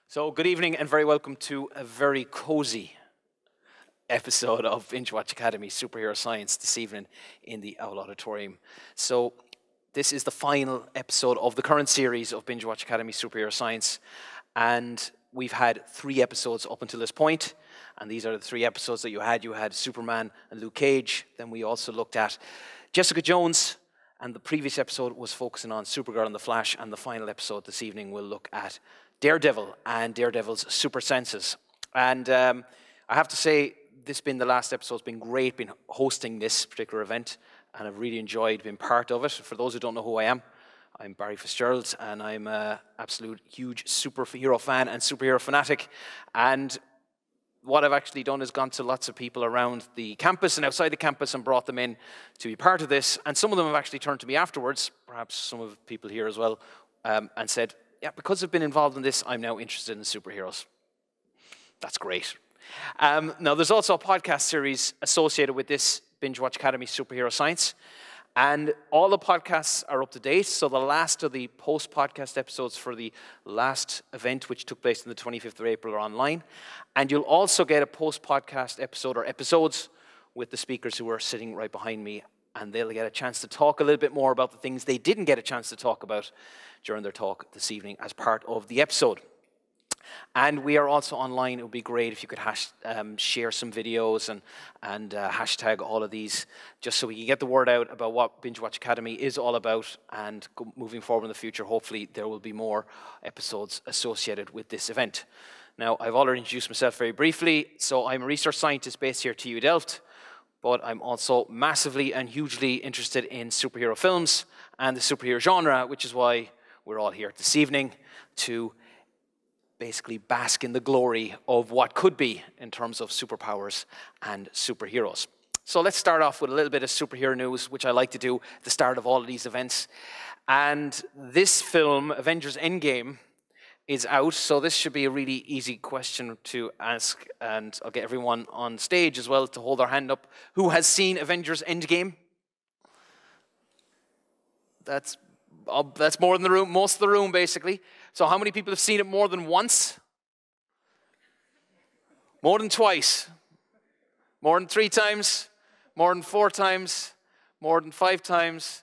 So good evening and very welcome to a very cozy episode of BingeWatch Academy Superhero Science this evening in the Owl Auditorium. So this is the final episode of the current series of BingeWatch Academy Superhero Science, and we've had 3 episodes up until this point, and these are the 3 episodes that you had. You had Superman and Luke Cage, then we also looked at Jessica Jones, and the previous episode was focusing on Supergirl and the Flash, and the final episode this evening will look at Daredevil and Daredevil's super senses. And I have to say, this being the last episode, it's been great being hosting this particular event, and I've really enjoyed being part of it. For those who don't know who I am, I'm Barry Fitzgerald, and I'm an absolute huge superhero fan and superhero fanatic. And what I've actually done is gone to lots of people around the campus and outside the campus and brought them in to be part of this. And some of them have actually turned to me afterwards, perhaps some of the people here as well, and said, yeah, because I've been involved in this, I'm now interested in superheroes. That's great. Now, there's also a podcast series associated with this BingeWatch Academy Superhero Science, and all the podcasts are up to date. So the last of the post-podcast episodes for the last event, which took place on the 25th of April, are online. And you'll also get a post-podcast episode or episodes with the speakers who are sitting right behind me, and they'll get a chance to talk a little bit more about the things they didn't get a chance to talk about during their talk this evening as part of the episode. And we are also online. It would be great if you could share some videos and hashtag all of these, just so we can get the word out about what BingeWatch Academy is all about. And moving forward in the future, hopefully there will be more episodes associated with this event. Now, I've already introduced myself very briefly. So I'm a research scientist based here at TU Delft, but I'm also massively and hugely interested in superhero films and the superhero genre, which is why we're all here this evening to basically bask in the glory of what could be in terms of superpowers and superheroes. So let's start off with a little bit of superhero news, which I like to do at the start of all of these events. And this film, Avengers Endgame, is out, so this should be a really easy question to ask, and I'll get everyone on stage as well to hold their hand up. Who has seen Avengers Endgame? That's more than the room, most of the room, basically. So how many people have seen it more than once? More than twice? More than 3 times? More than 4 times? More than 5 times?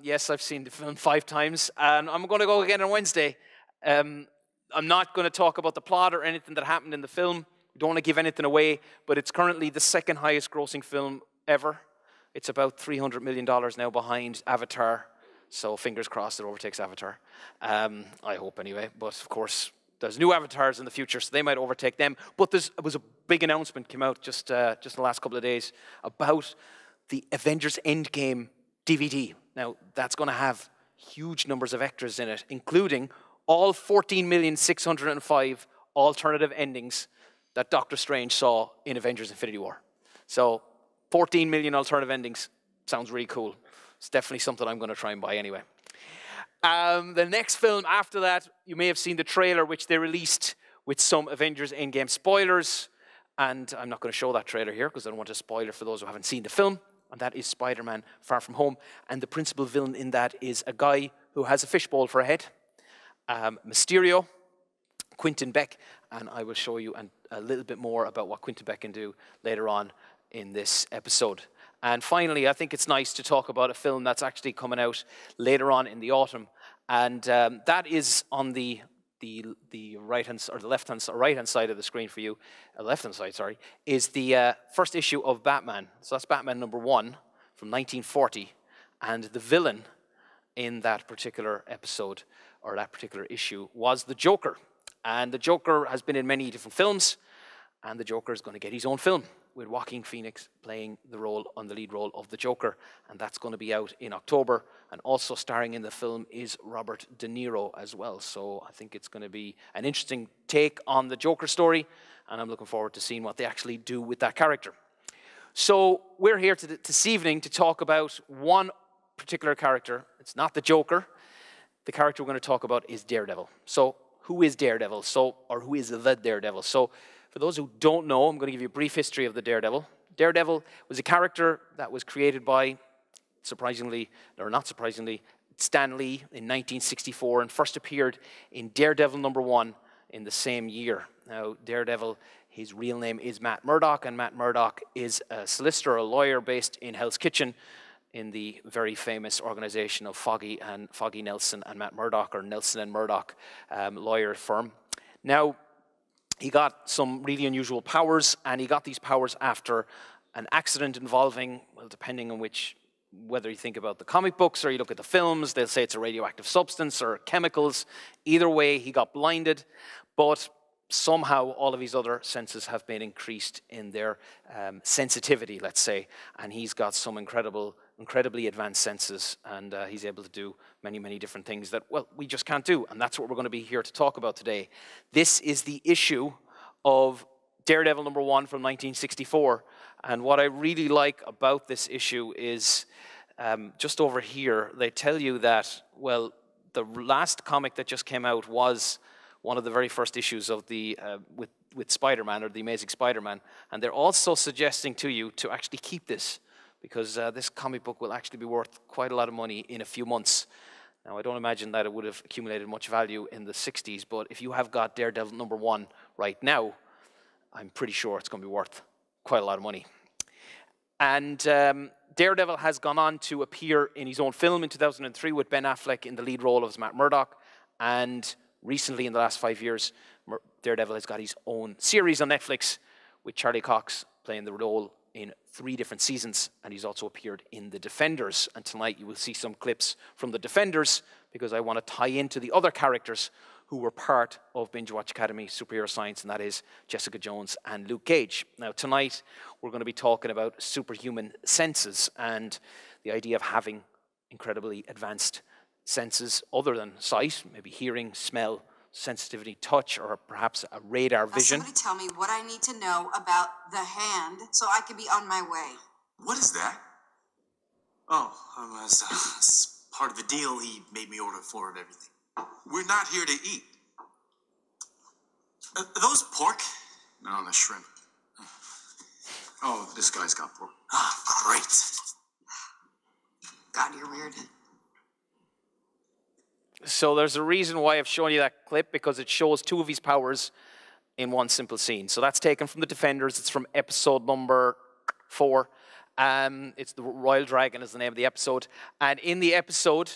Yes, I've seen the film 5 times, and I'm going to go again on Wednesday. I'm not going to talk about the plot or anything that happened in the film. We don't want to give anything away, but it's currently the 2nd highest grossing film ever. It's about $300 million now behind Avatar. So fingers crossed it overtakes Avatar. I hope anyway. But of course, there's new Avatars in the future, so they might overtake them. But there was a big announcement came out just in the last couple of days about the Avengers Endgame DVD. Now, that's going to have huge numbers of extras in it, including all 14,605,000 alternative endings that Doctor Strange saw in Avengers Infinity War. So 14 million alternative endings. Sounds really cool. It's definitely something I'm going to try and buy anyway. The next film after that, you may have seen the trailer, which they released with some Avengers Endgame spoilers. And I'm not going to show that trailer here because I don't want to spoil it for those who haven't seen the film. And that is Spider-Man Far From Home. And the principal villain in that is a guy who has a fishbowl for a head. Mysterio, Quentin Beck. And I will show you a little bit more about what Quentin Beck can do later on in this episode. And finally, I think it's nice to talk about a film that's actually coming out later on in the autumn, and that is on the right-hand or the left-hand or right-hand side of the screen for you. Left-hand side, sorry, is the first issue of Batman. So that's Batman #1 from 1940, and the villain in that particular episode or that particular issue was the Joker. And the Joker has been in many different films, and the Joker is going to get his own film, with Joaquin Phoenix playing the lead role of the Joker, and that's going to be out in October. And also starring in the film is Robert De Niro as well. So I think it's going to be an interesting take on the Joker story, and I'm looking forward to seeing what they actually do with that character. So we're here this evening to talk about one particular character. It's not the Joker. The character we're going to talk about is Daredevil. So who is Daredevil? Or who is the Daredevil? So for those who don't know, I'm going to give you a brief history of the Daredevil. Daredevil was a character that was created by, surprisingly, or not surprisingly, Stan Lee in 1964 and first appeared in Daredevil #1 in the same year. Now, Daredevil, his real name is Matt Murdock, and Matt Murdock is a solicitor, a lawyer based in Hell's Kitchen in the very famous organization of Foggy Nelson and Matt Murdock, or Nelson and Murdock lawyer firm. Now, he got some really unusual powers, and he got these powers after an accident involving, well, depending on whether you think about the comic books or you look at the films, they'll say it's a radioactive substance or chemicals. Either way, he got blinded, but somehow all of his other senses have been increased in their sensitivity, let's say, and he's got some incredibly advanced senses, and he's able to do many, many different things that, well, we just can't do, and that's what we're going to be here to talk about today. This is the issue of Daredevil #1 from 1964, and what I really like about this issue is just over here, they tell you that, well, the last comic that just came out was one of the very first issues of the with Spider-Man, or the Amazing Spider-Man, and they're also suggesting to you to actually keep this, because this comic book will actually be worth quite a lot of money in a few months. Now, I don't imagine that it would have accumulated much value in the 60s, but if you have got Daredevil #1 right now, I'm pretty sure it's going to be worth quite a lot of money. And Daredevil has gone on to appear in his own film in 2003 with Ben Affleck in the lead role as Matt Murdock, and recently, in the last 5 years, Daredevil has got his own series on Netflix with Charlie Cox playing the role in 3 different seasons, and he's also appeared in The Defenders. And tonight you will see some clips from The Defenders, because I want to tie into the other characters who were part of BingeWatch Academy Superhero Science, and that is Jessica Jones and Luke Cage. Now, tonight we're going to be talking about superhuman senses and the idea of having incredibly advanced senses other than sight, maybe hearing, smell, sensitivity, touch, or perhaps a radar vision. Somebody tell me what I need to know about the hand so I can be on my way. What is that? Oh, as part of the deal, he made me order for it, everything. We're not here to eat. Are those pork? No, they're shrimp. Oh, this guy's got pork. Ah, great. God, you're weird. So there's a reason why I've shown you that clip, because it shows 2 of his powers in one simple scene. So that's taken from The Defenders. It's from episode number 4. It's The Royal Dragon is the name of the episode. And in the episode,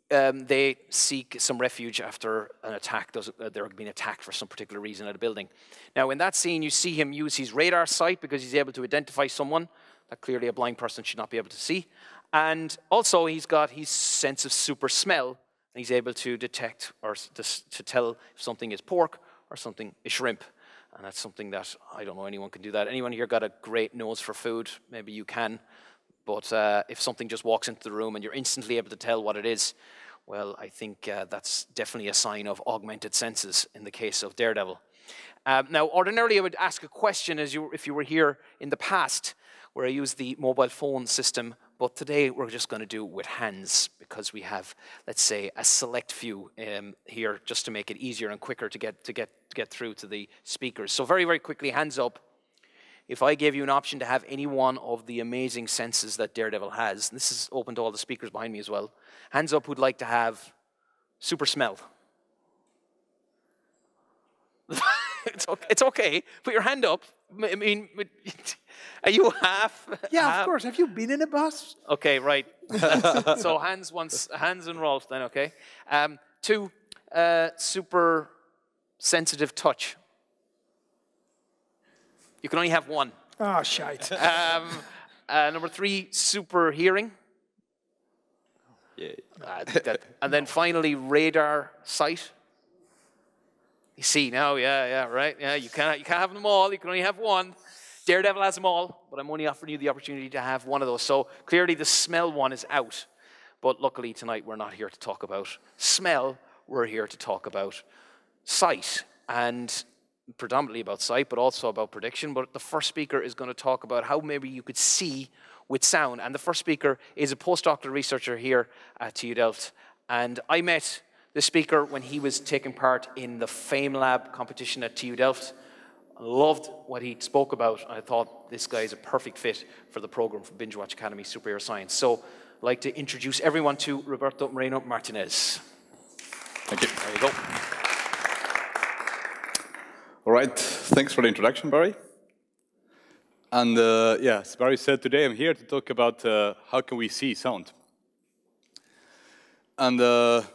they seek some refuge after an attack. They're being attacked for some particular reason at a building. Now, in that scene, you see him use his radar sight because he's able to identify someone that clearly a blind person should not be able to see. And also, he's got his sense of super smell. And he's able to detect or to tell if something is pork or something is shrimp. And that's something that I don't know anyone can do that. Anyone here got a great nose for food? Maybe you can. But if something just walks into the room and you're instantly able to tell what it is, well, I think that's definitely a sign of augmented senses in the case of Daredevil. Now, ordinarily, I would ask a question if you were here in the past, where I used the mobile phone system, but today we're just going to do it with hands, because we have, let's say, a select few here, just to make it easier and quicker to get through to the speakers. So very, very quickly, hands up. If I gave you an option to have any one of the amazing senses that Daredevil has, and this is open to all the speakers behind me as well, hands up who'd like to have super smell. It's okay. Put your hand up. I mean, are you half? Yeah, half? Of course. Have you been in a bus? Okay, right. So hands and Rolf then, okay. 2, super sensitive touch. You can only have 1. Oh, shite. Number 3, super hearing. Yeah. And then finally, radar sight. You see now, yeah, right. Yeah, you can't have them all. You can only have 1. Daredevil has them all, but I'm only offering you the opportunity to have one of those. So clearly the smell one is out. But luckily tonight we're not here to talk about smell. We're here to talk about sight, and predominantly about sight, but also about prediction. But the first speaker is going to talk about how maybe you could see with sound. And the first speaker is a postdoctoral researcher here at TU Delft. And I met the speaker when he was taking part in the Fame Lab competition at TU Delft. I loved what he spoke about. I thought this guy is a perfect fit for the program from BingeWatch Academy Superhero Science. So I'd like to introduce everyone to Roberto Merino Martínez. Thank you. There you go. All right, thanks for the introduction, Barry. And yeah, as Barry said, today I'm here to talk about how can we see sound. And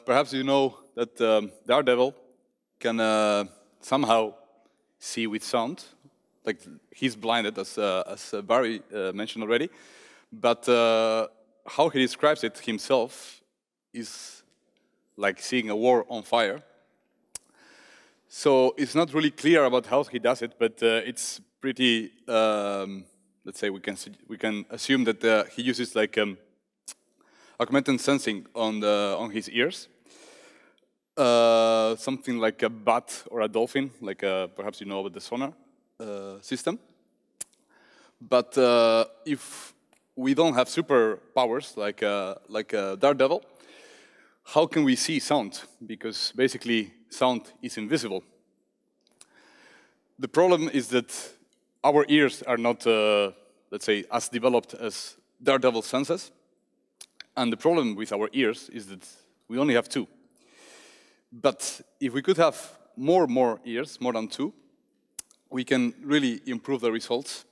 perhaps you know that Daredevil can somehow see with sound. Like, he's blinded, as Barry mentioned already. But how he describes it himself is like seeing a war on fire. So it's not really clear about how he does it, but it's pretty, let's say we can assume that he uses like augmented sensing on his ears. Something like a bat or a dolphin, like perhaps you know about the sonar system. But if we don't have superpowers like Daredevil, how can we see sound? Because basically sound is invisible. The problem is that our ears are not, let's say, as developed as Daredevil senses. And the problem with our ears is that we only have two. But if we could have more ears, more than two, we can really improve the results.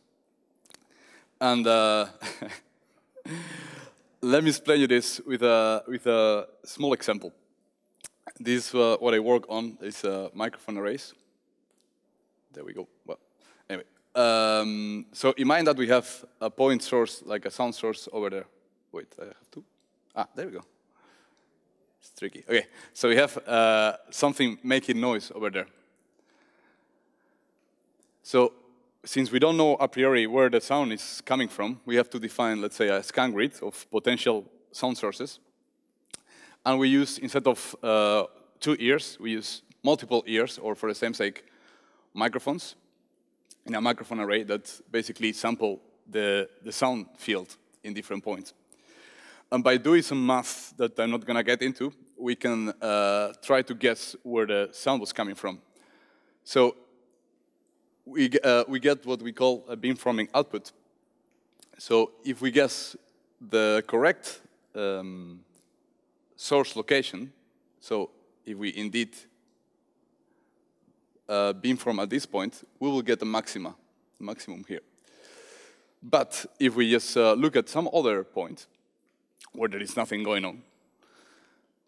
And let me explain you this with a small example. This what I work on is microphone arrays. There we go. Well, anyway, so imagine that we have a point source, like a sound source over there. Wait, I have to. Ah, there we go. It's tricky. Okay, so we have something making noise over there. So since we don't know a priori where the sound is coming from, we have to define, let's say, a scan grid of potential sound sources. And we use, instead of 2 ears, we use multiple ears, or for the same sake, microphones in a microphone array that basically sample the sound field in different points. And by doing some math that I'm not going to get into, we can try to guess where the sound was coming from. So we get what we call a beamforming output. So if we guess the correct source location, so if we indeed beamform at this point, we will get a maximum here. But if we just look at some other point where there is nothing going on,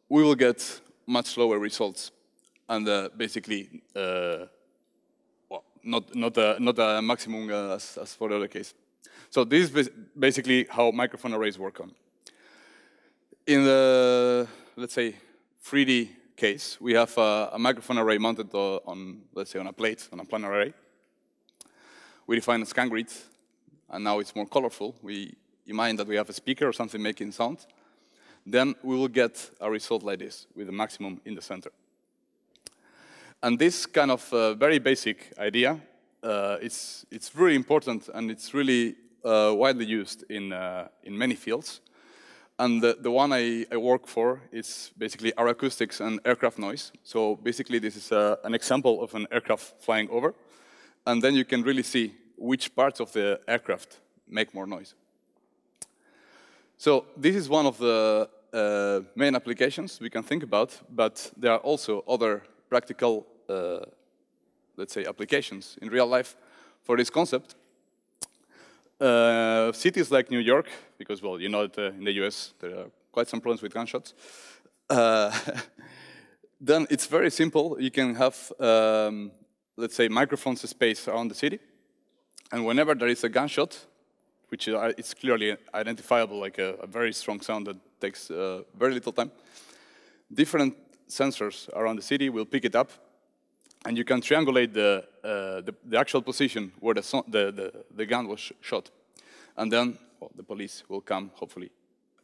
we will get much lower results, and basically, well, not a maximum as for the other case. So this is basically how microphone arrays work on. In the, let's say, 3D case, we have a microphone array mounted on, let's say, on a plate, on a planar array. We define a scan grid, and now it's more colorful. We imagine that we have a speaker or something making sound. Then we will get a result like this, with a maximum in the center. And this kind of very basic idea, it's really important, and it's really widely used in many fields. And the one I work for is basically aeroacoustics and aircraft noise. So basically, this is an example of an aircraft flying over. And then you can really see which parts of the aircraft make more noise. So this is one of the main applications we can think about, but there are also other practical, let's say, applications in real life for this concept. Cities like New York, because, well, you know that in the US there are quite some problems with gunshots. Then it's very simple. You can have, let's say, microphones spaced around the city. And whenever there is a gunshot, which is clearly identifiable, like a very strong sound that takes very little time, different sensors around the city will pick it up. And you can triangulate the actual position where the gun was shot. And then, well, the police will come, hopefully,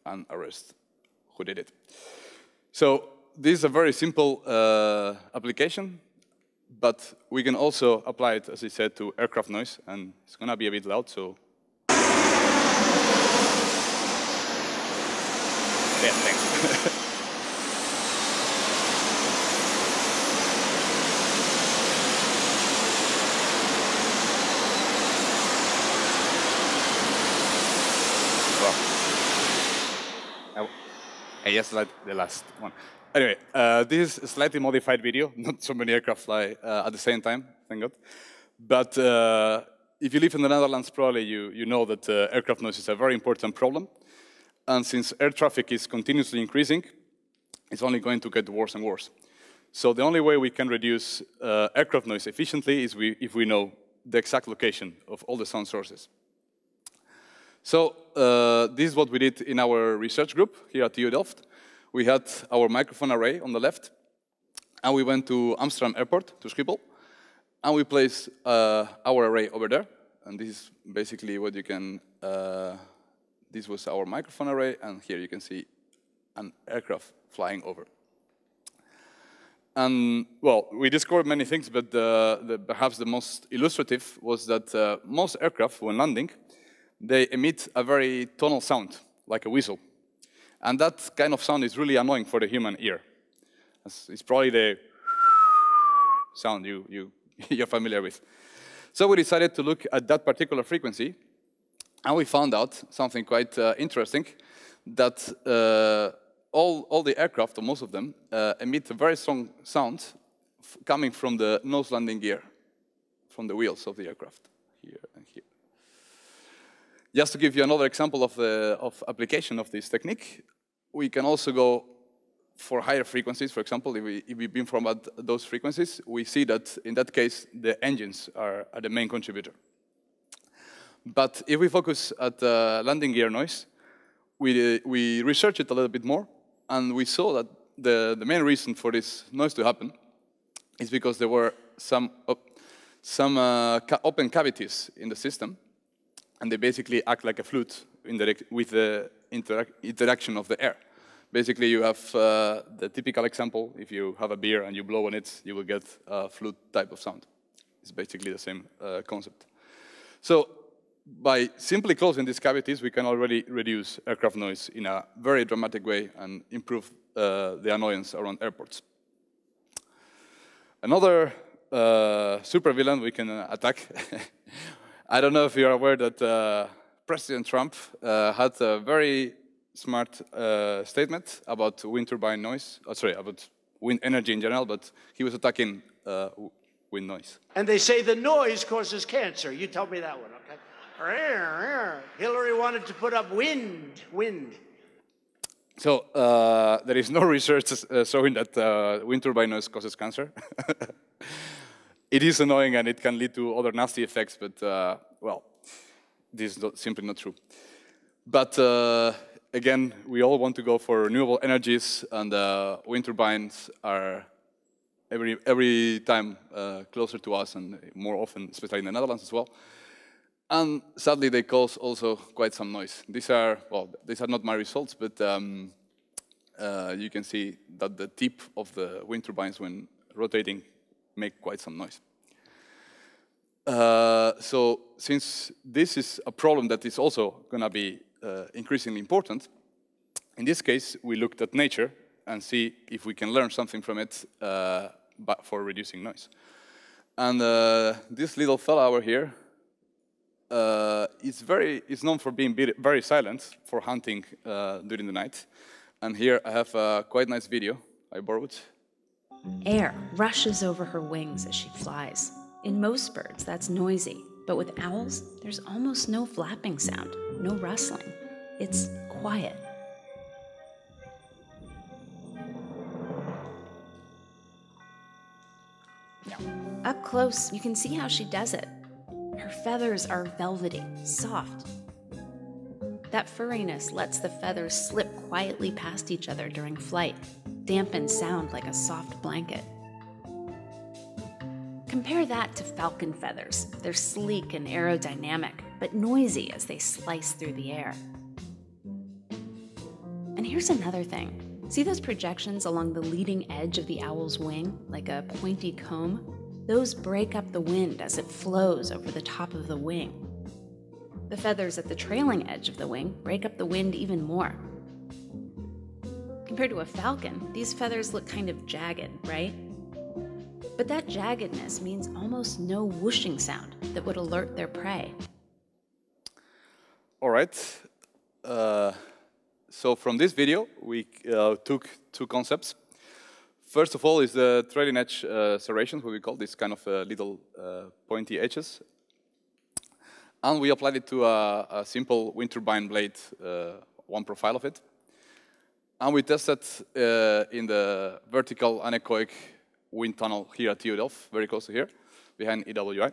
and arrest who did it. So this is a very simple application, but we can also apply it, as I said, to aircraft noise. And it's going to be a bit loud, so... Yeah, thanks. Yes, like the last one. Anyway, this is a slightly modified video. Not so many aircraft fly at the same time, thank God. But if you live in the Netherlands, probably you know that aircraft noise is a very important problem. And since air traffic is continuously increasing, it's only going to get worse and worse. So the only way we can reduce aircraft noise efficiently is if we know the exact location of all the sound sources. So this is what we did in our research group here at TU Delft. We had our microphone array on the left, and we went to Amsterdam Airport, to Schiphol, and we placed our array over there. And this is basically what you can, this was our microphone array, and here you can see an aircraft flying over. And, well, we discovered many things, but perhaps the most illustrative was that most aircraft, when landing, they emit a very tonal sound, like a whistle. And that kind of sound is really annoying for the human ear. It's probably the sound you're familiar with. So we decided to look at that particular frequency, and we found out something quite interesting, that all the aircraft, or most of them, emit a very strong sound coming from the nose landing gear, from the wheels of the aircraft, here and here. Just to give you another example of application of this technique, we can also go for higher frequencies. For example, if we beam from those frequencies, we see that in that case, the engines are the main contributor. But if we focus at landing gear noise, we researched it a little bit more, and we saw that the main reason for this noise to happen is because there were some open cavities in the system, and they basically act like a flute with the interaction of the air. Basically, you have the typical example. If you have a beer and you blow on it, you will get a flute type of sound. It's basically the same concept. So by simply closing these cavities, we can already reduce aircraft noise in a very dramatic way and improve the annoyance around airports. Another supervillain we can attack. I don't know if you are aware that President Trump had a very smart statement about wind turbine noise, about wind energy in general, but he was attacking wind noise. And they say the noise causes cancer. You tell me that one, okay? Hillary wanted to put up wind. So there is no research showing that wind turbine noise causes cancer. It is annoying and it can lead to other nasty effects, but well, this is simply not true. But again, we all want to go for renewable energies, and wind turbines are every time closer to us, and more often, especially in the Netherlands as well. And sadly, they cause also quite some noise. These are not my results, but you can see that the tip of the wind turbines, when rotating, make quite some noise. So since this is a problem that is also going to be increasingly important, in this case, we looked at nature and see if we can learn something from it for reducing noise. And this little fella over here is known for being very silent, for hunting during the night. And here I have a quite nice video I borrowed. Air rushes over her wings as she flies. In most birds, that's noisy, but with owls, there's almost no flapping sound, no rustling. It's quiet. Up close, you can see how she does it. Her feathers are velvety, soft. That furriness lets the feathers slip quietly past each other during flight, dampen sound like a soft blanket. Compare that to falcon feathers. They're sleek and aerodynamic, but noisy as they slice through the air. And here's another thing. See those projections along the leading edge of the owl's wing, like a pointy comb? Those break up the wind as it flows over the top of the wing. The feathers at the trailing edge of the wing break up the wind even more. Compared to a falcon, these feathers look kind of jagged, right? But that jaggedness means almost no whooshing sound that would alert their prey. All right. So from this video, we took two concepts. First of all is the trailing edge serrations, what we call this kind of little pointy edges. And we applied it to a simple wind turbine blade, one profile of it. And we tested in the vertical anechoic wind tunnel here at TU Delft, very close to here, behind EWI.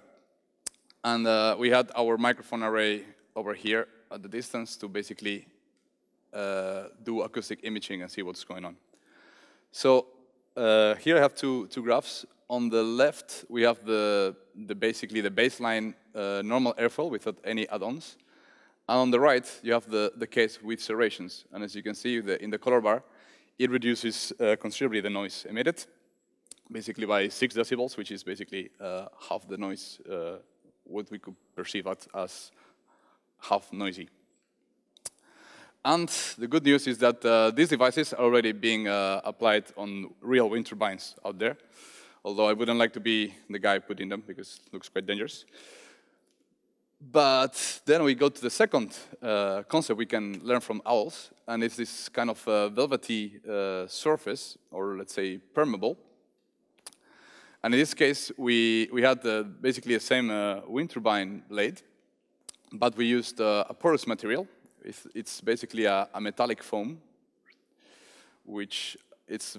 And we had our microphone array over here at the distance to basically do acoustic imaging and see what's going on. So here I have two graphs. On the left, we have basically the baseline normal airflow without any add-ons. And on the right, you have the case with serrations. And as you can see in the color bar, it reduces considerably the noise emitted, basically by 6 decibels, which is basically half the noise, what we could perceive as half noisy. And the good news is that these devices are already being applied on real wind turbines out there, although I wouldn't like to be the guy putting them because it looks quite dangerous. But then we go to the second concept we can learn from owls, and it's this kind of velvety surface, or let's say permeable. And in this case, we had basically the same wind turbine blade, but we used a porous material. It's basically a metallic foam, which it's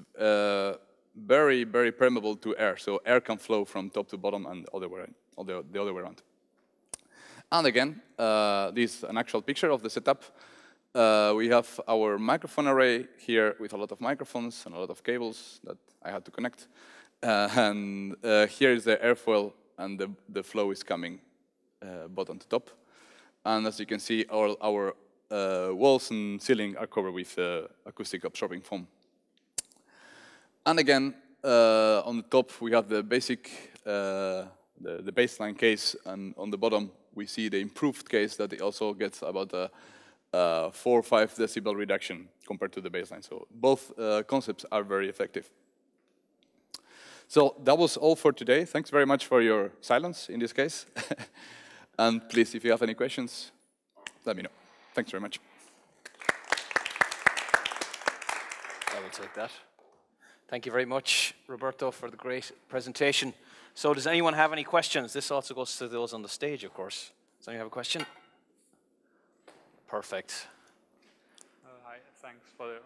very, very permeable to air. So air can flow from top to bottom and the other way around. And again, this is an actual picture of the setup. We have our microphone array here with a lot of microphones and a lot of cables that I had to connect. And here is the airfoil, and the flow is coming bottom to top. And as you can see, our walls and ceiling are covered with acoustic absorbing foam. And again, on the top, we have the basic, the baseline case, and on the bottom, we see the improved case that it also gets about a 4 or 5 decibel reduction compared to the baseline. So both concepts are very effective. So that was all for today. Thanks very much for your silence in this case. And please, if you have any questions, let me know. Thanks very much. I will take that. Thank you very much, Roberto, for the great presentation. So does anyone have any questions? This also goes to those on the stage, of course. Does anyone have a question? Perfect. Hi, thanks for the...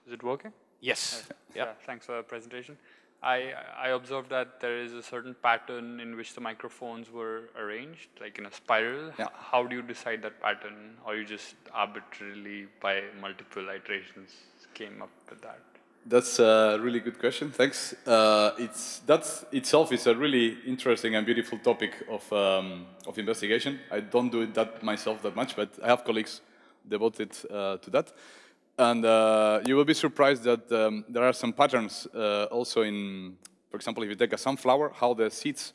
Is it working? Yes. Yeah, thanks for the presentation. I observed that there is a certain pattern in which the microphones were arranged, like in a spiral. Yeah. How do you decide that pattern? Or you just arbitrarily, by multiple iterations, came up with that? That's a really good question, thanks. That itself is a really interesting and beautiful topic of investigation. I don't do it myself that much, but I have colleagues devoted to that. And you will be surprised that there are some patterns also in, for example, if you take a sunflower, how the seeds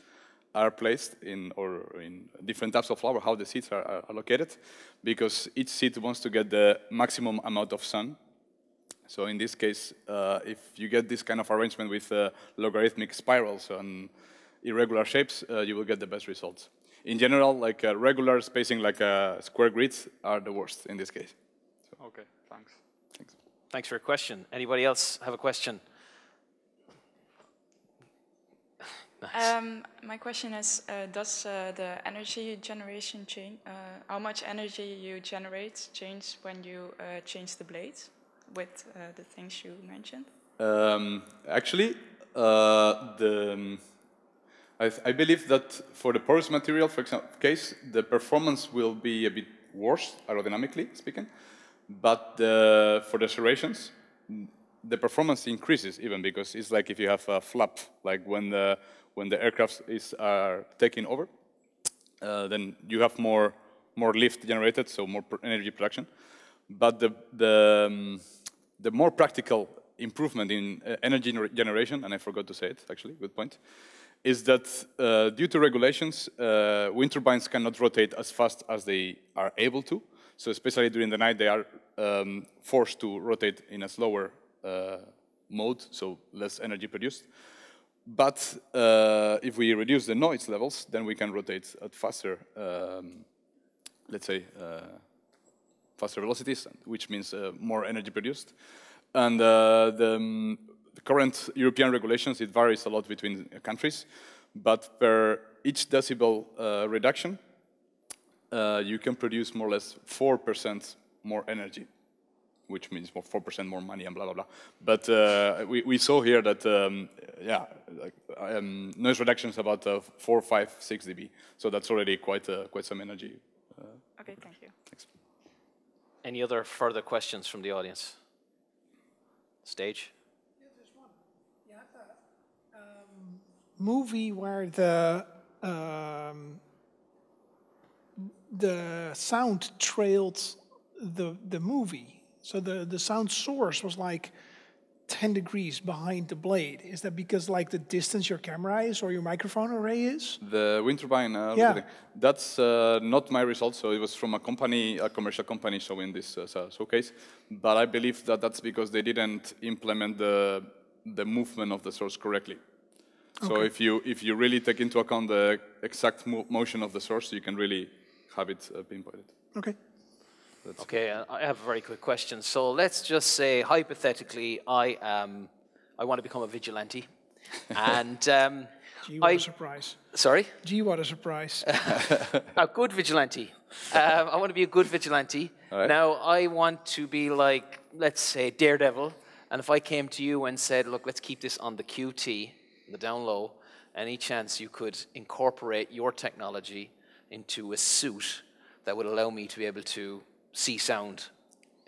are placed or in different types of flower, how the seeds are located, because each seed wants to get the maximum amount of sun. So in this case, if you get this kind of arrangement with logarithmic spirals and irregular shapes, you will get the best results. In general, like regular spacing, like square grids, are the worst in this case. So. Okay, thanks. Thanks for your question. Anybody else have a question? Nice. My question is, does the energy generation change? How much energy you generate change when you change the blades with the things you mentioned? Actually, I believe that for the porous material, for example, case, the performance will be a bit worse, aerodynamically speaking. But for the serrations, the performance increases even, because it's like if you have a flap, like when the aircraft are taking over, then you have more lift generated, so more energy production. But the more practical improvement in energy generation, and I forgot to say it actually, good point, is that due to regulations, wind turbines cannot rotate as fast as they are able to. So especially during the night, they are forced to rotate in a slower mode, so less energy produced. But if we reduce the noise levels, then we can rotate at faster, let's say, faster velocities, which means more energy produced. And current European regulations, it varies a lot between countries, but per each decibel reduction, you can produce more or less 4% more energy, which means 4% more money and blah, blah, blah. But we saw here that, noise reduction is about 4, 5, 6 dB. So that's already quite some energy. Okay, thank you. Thanks. Any other further questions from the audience? Stage? Yeah, there's one. Yeah, movie where the sound trailed the movie. So the sound source was like 10 degrees behind the blade. Is that because like the distance your camera is or your microphone array is? The wind turbine, yeah. That's not my result. So it was from a company, a commercial company showing this showcase. But I believe that that's because they didn't implement the movement of the source correctly. So Okay. if you really take into account the exact motion of the source, you can really have it pinpointed. Okay. Okay, I have a very quick question. So let's just say, hypothetically, I want to become a vigilante. And Gee, what a surprise. Sorry? Gee, what a surprise. A good vigilante. I want to be a good vigilante. Right. Now, I want to be like, let's say, Daredevil. And if I came to you and said, look, let's keep this on the QT, the down low, any chance you could incorporate your technology into a suit that would allow me to be able to see sound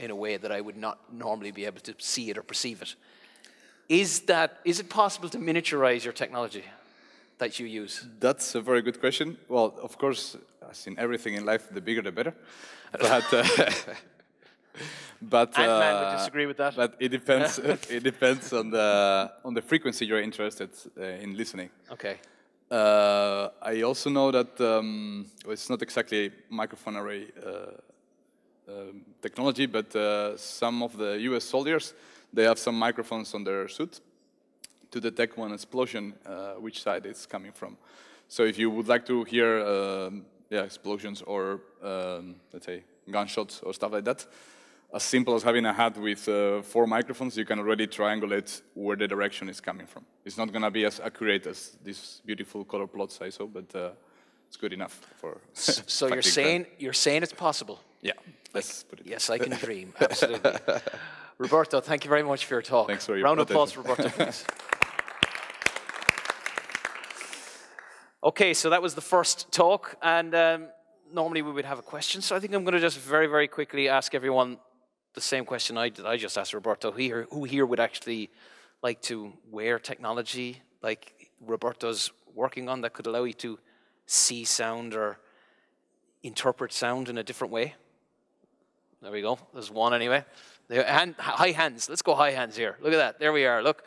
in a way that I would not normally be able to see it or perceive it. Is it possible to miniaturize your technology that you use? That's a very good question. Well, of course, as in everything in life, the bigger the better. But Ant-Man would disagree with that. But it depends. It depends on the frequency you're interested in listening. Okay. I also know that it's not exactly microphone array technology, but some of the US soldiers, they have some microphones on their suit to detect one explosion, which side it's coming from. So if you would like to hear explosions or, let's say, gunshots or stuff like that, as simple as having a hat with 4 microphones, you can already triangulate where the direction is coming from. It's not going to be as accurate as these beautiful color plots I saw, but it's good enough for. So you're saying it's possible? Yeah, let's put it. Yes, I can dream. Absolutely. Roberto, thank you very much for your talk. Thanks for your round of applause attention. for Roberto, please. Okay, so that was the first talk, and normally we would have a question. So I think I'm going to just very, very quickly ask everyone the same question I just asked Roberto. Who here would actually like to wear technology like Roberto's working on that could allow you to see sound or interpret sound in a different way? There we go. There's one anyway. High hands. Let's go high hands here. Look at that. There we are. Look.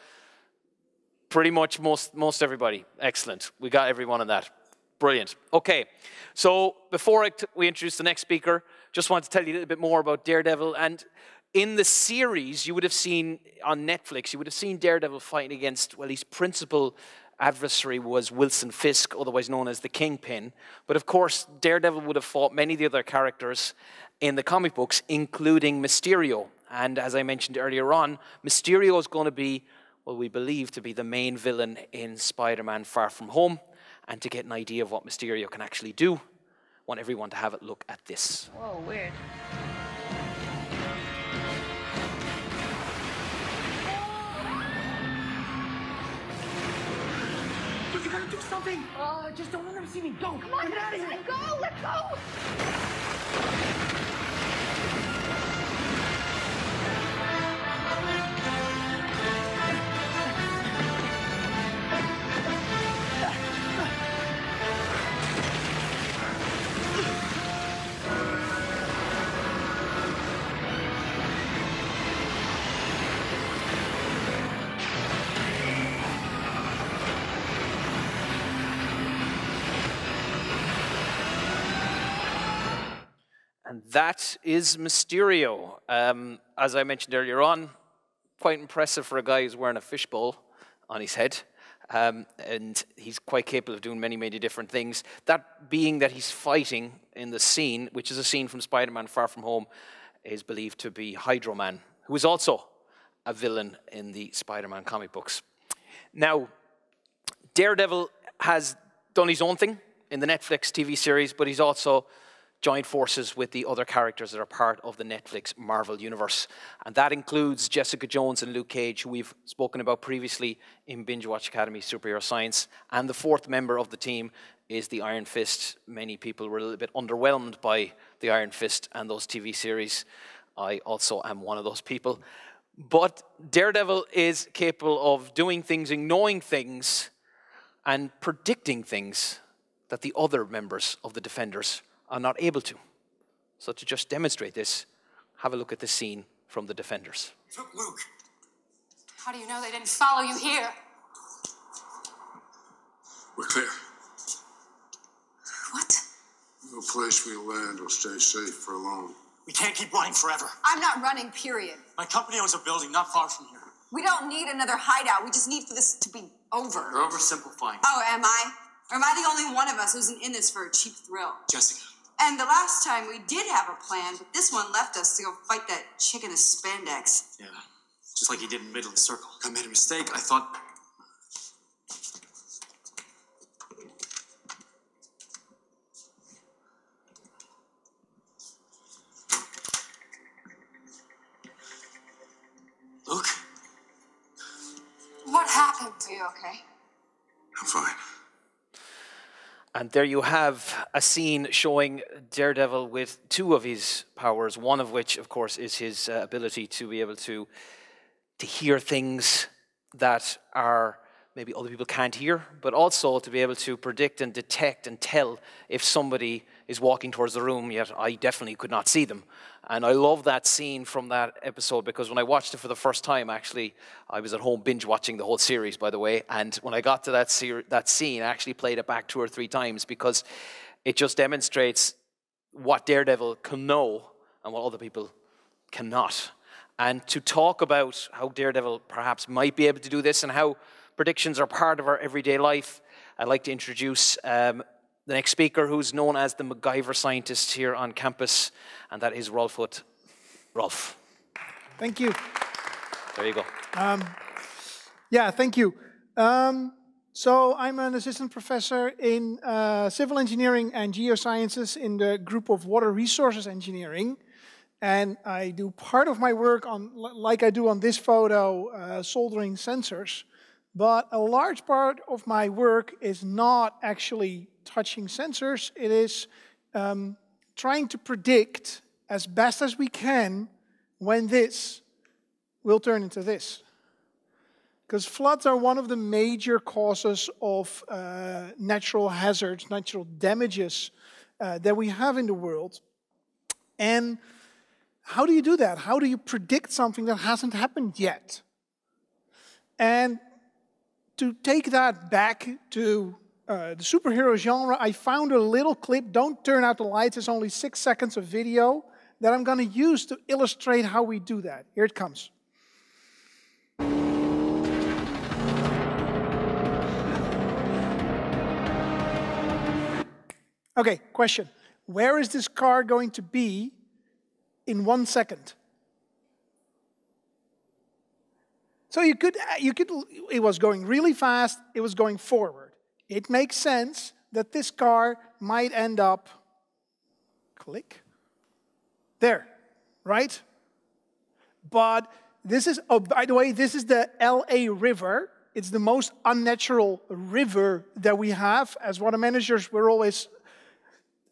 Pretty much most everybody. Excellent. We got everyone on that. Brilliant. Okay. So before we introduce the next speaker, just want to tell you a little bit more about Daredevil. And in the series, you would have seen on Netflix, you would have seen Daredevil fighting against, well, his principal adversary was Wilson Fisk, otherwise known as the Kingpin. But of course, Daredevil would have fought many of the other characters in the comic books, including Mysterio. And as I mentioned earlier on, Mysterio is going to be, well, we believe to be the main villain in Spider-Man Far From Home. And to get an idea of what Mysterio can actually do, I want everyone to have a look at this. Whoa, weird. You gotta do something! Just don't let them see me. Go! Come on, get out of here! Go! Let's go! And that is Mysterio. As I mentioned earlier on, quite impressive for a guy who's wearing a fishbowl on his head. And he's quite capable of doing many, many different things. That being that he's fighting in the scene, which is a scene from Spider-Man Far From Home, is believed to be Hydro Man, who is also a villain in the Spider-Man comic books. Now, Daredevil has done his own thing in the Netflix TV series, but he's also joined forces with the other characters that are part of the Netflix Marvel Universe. And that includes Jessica Jones and Luke Cage, who we've spoken about previously in BingeWatch Academy Superhero Science. And the fourth member of the team is the Iron Fist. Many people were a little bit underwhelmed by the Iron Fist and those TV series. I also am one of those people. But Daredevil is capable of doing things and knowing things and predicting things that the other members of the Defenders are not able to. So to just demonstrate this, have a look at this scene from the Defenders. Luke. How do you know they didn't follow you here? We're clear. What? No place we land will stay safe for long. We can't keep running forever. I'm not running, period. My company owns a building not far from here. We don't need another hideout. We just need for this to be over. You're oversimplifying. Oh, am I? Or am I the only one of us who's in this for a cheap thrill? Jessica. And the last time we did have a plan, but this one left us to go fight that chick in the spandex. Yeah, just like he did in the middle of the circle. I made a mistake. I thought... Luke? What happened? Are you okay? I'm fine. And there you have a scene showing Daredevil with two of his powers, one of which, of course, is his ability to be able to hear things that are maybe other people can't hear, but also to be able to predict and detect and tell if somebody is walking towards the room, yet I definitely could not see them. And I love that scene from that episode because when I watched it for the first time, actually, I was at home binge watching the whole series, by the way, and when I got to that scene, I actually played it back 2 or 3 times because it just demonstrates what Daredevil can know and what other people cannot. And to talk about how Daredevil perhaps might be able to do this and how predictions are part of our everyday life, I'd like to introduce the next speaker, who's known as the MacGyver scientist here on campus, and that is Rolf Hut. Rolf. Thank you. There you go. Yeah, thank you. So I'm an assistant professor in civil engineering and geosciences in the group of water resources engineering. And I do part of my work on, like I do on this photo, soldering sensors. But a large part of my work is not actually touching sensors. It is trying to predict as best as we can when this will turn into this. Because floods are one of the major causes of natural hazards, natural damages that we have in the world. And how do you do that? How do you predict something that hasn't happened yet? And to take that back to the superhero genre, I found a little clip. Don't turn out the lights. It's only 6 seconds of video that I'm going to use to illustrate how we do that. Here it comes. Okay, question. Where is this car going to be in 1 second? So you could, it was going really fast, it was going forward. It makes sense that this car might end up, click, there, right? But this is, oh, by the way, this is the LA River. It's the most unnatural river that we have. As water managers, we're always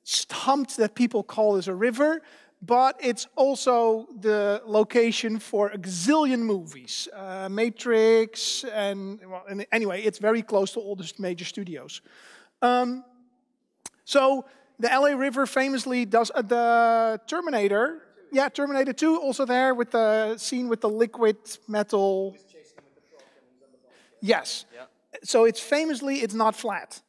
stumped that people call this a river. But it's also the location for a gazillion movies, Matrix, and well, anyway, it's very close to all the major studios. So the LA River famously does the Terminator. Yeah, Terminator 2 also there with the scene with the liquid metal. Yes. Yeah. So it's famously, it's not flat.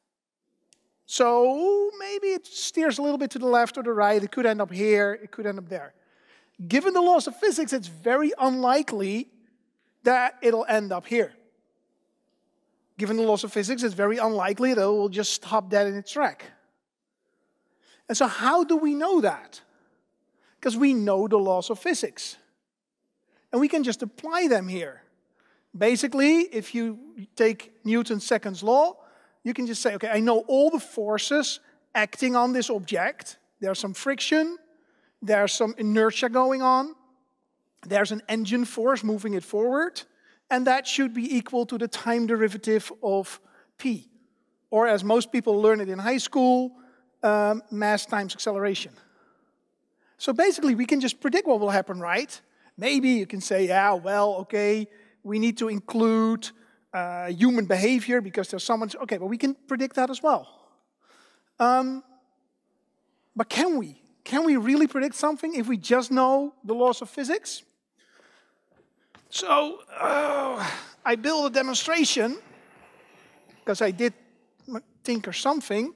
So maybe it steers a little bit to the left or the right. It could end up here. It could end up there. Given the laws of physics, it's very unlikely that it'll end up here. Given the laws of physics, it's very unlikely that it will just stop dead in its track. And so how do we know that? Because we know the laws of physics. And we can just apply them here. Basically, if you take Newton's second law, you can just say, okay, I know all the forces acting on this object. There's some friction, there's some inertia going on, there's an engine force moving it forward, and that should be equal to the time derivative of p. Or as most people learn it in high school, mass times acceleration. So basically, we can just predict what will happen, right? Maybe you can say, yeah, well, okay, we need to include human behavior because there's someone, okay, but we can predict that as well. But can we? Can we really predict something if we just know the laws of physics? So I built a demonstration because I did think or something.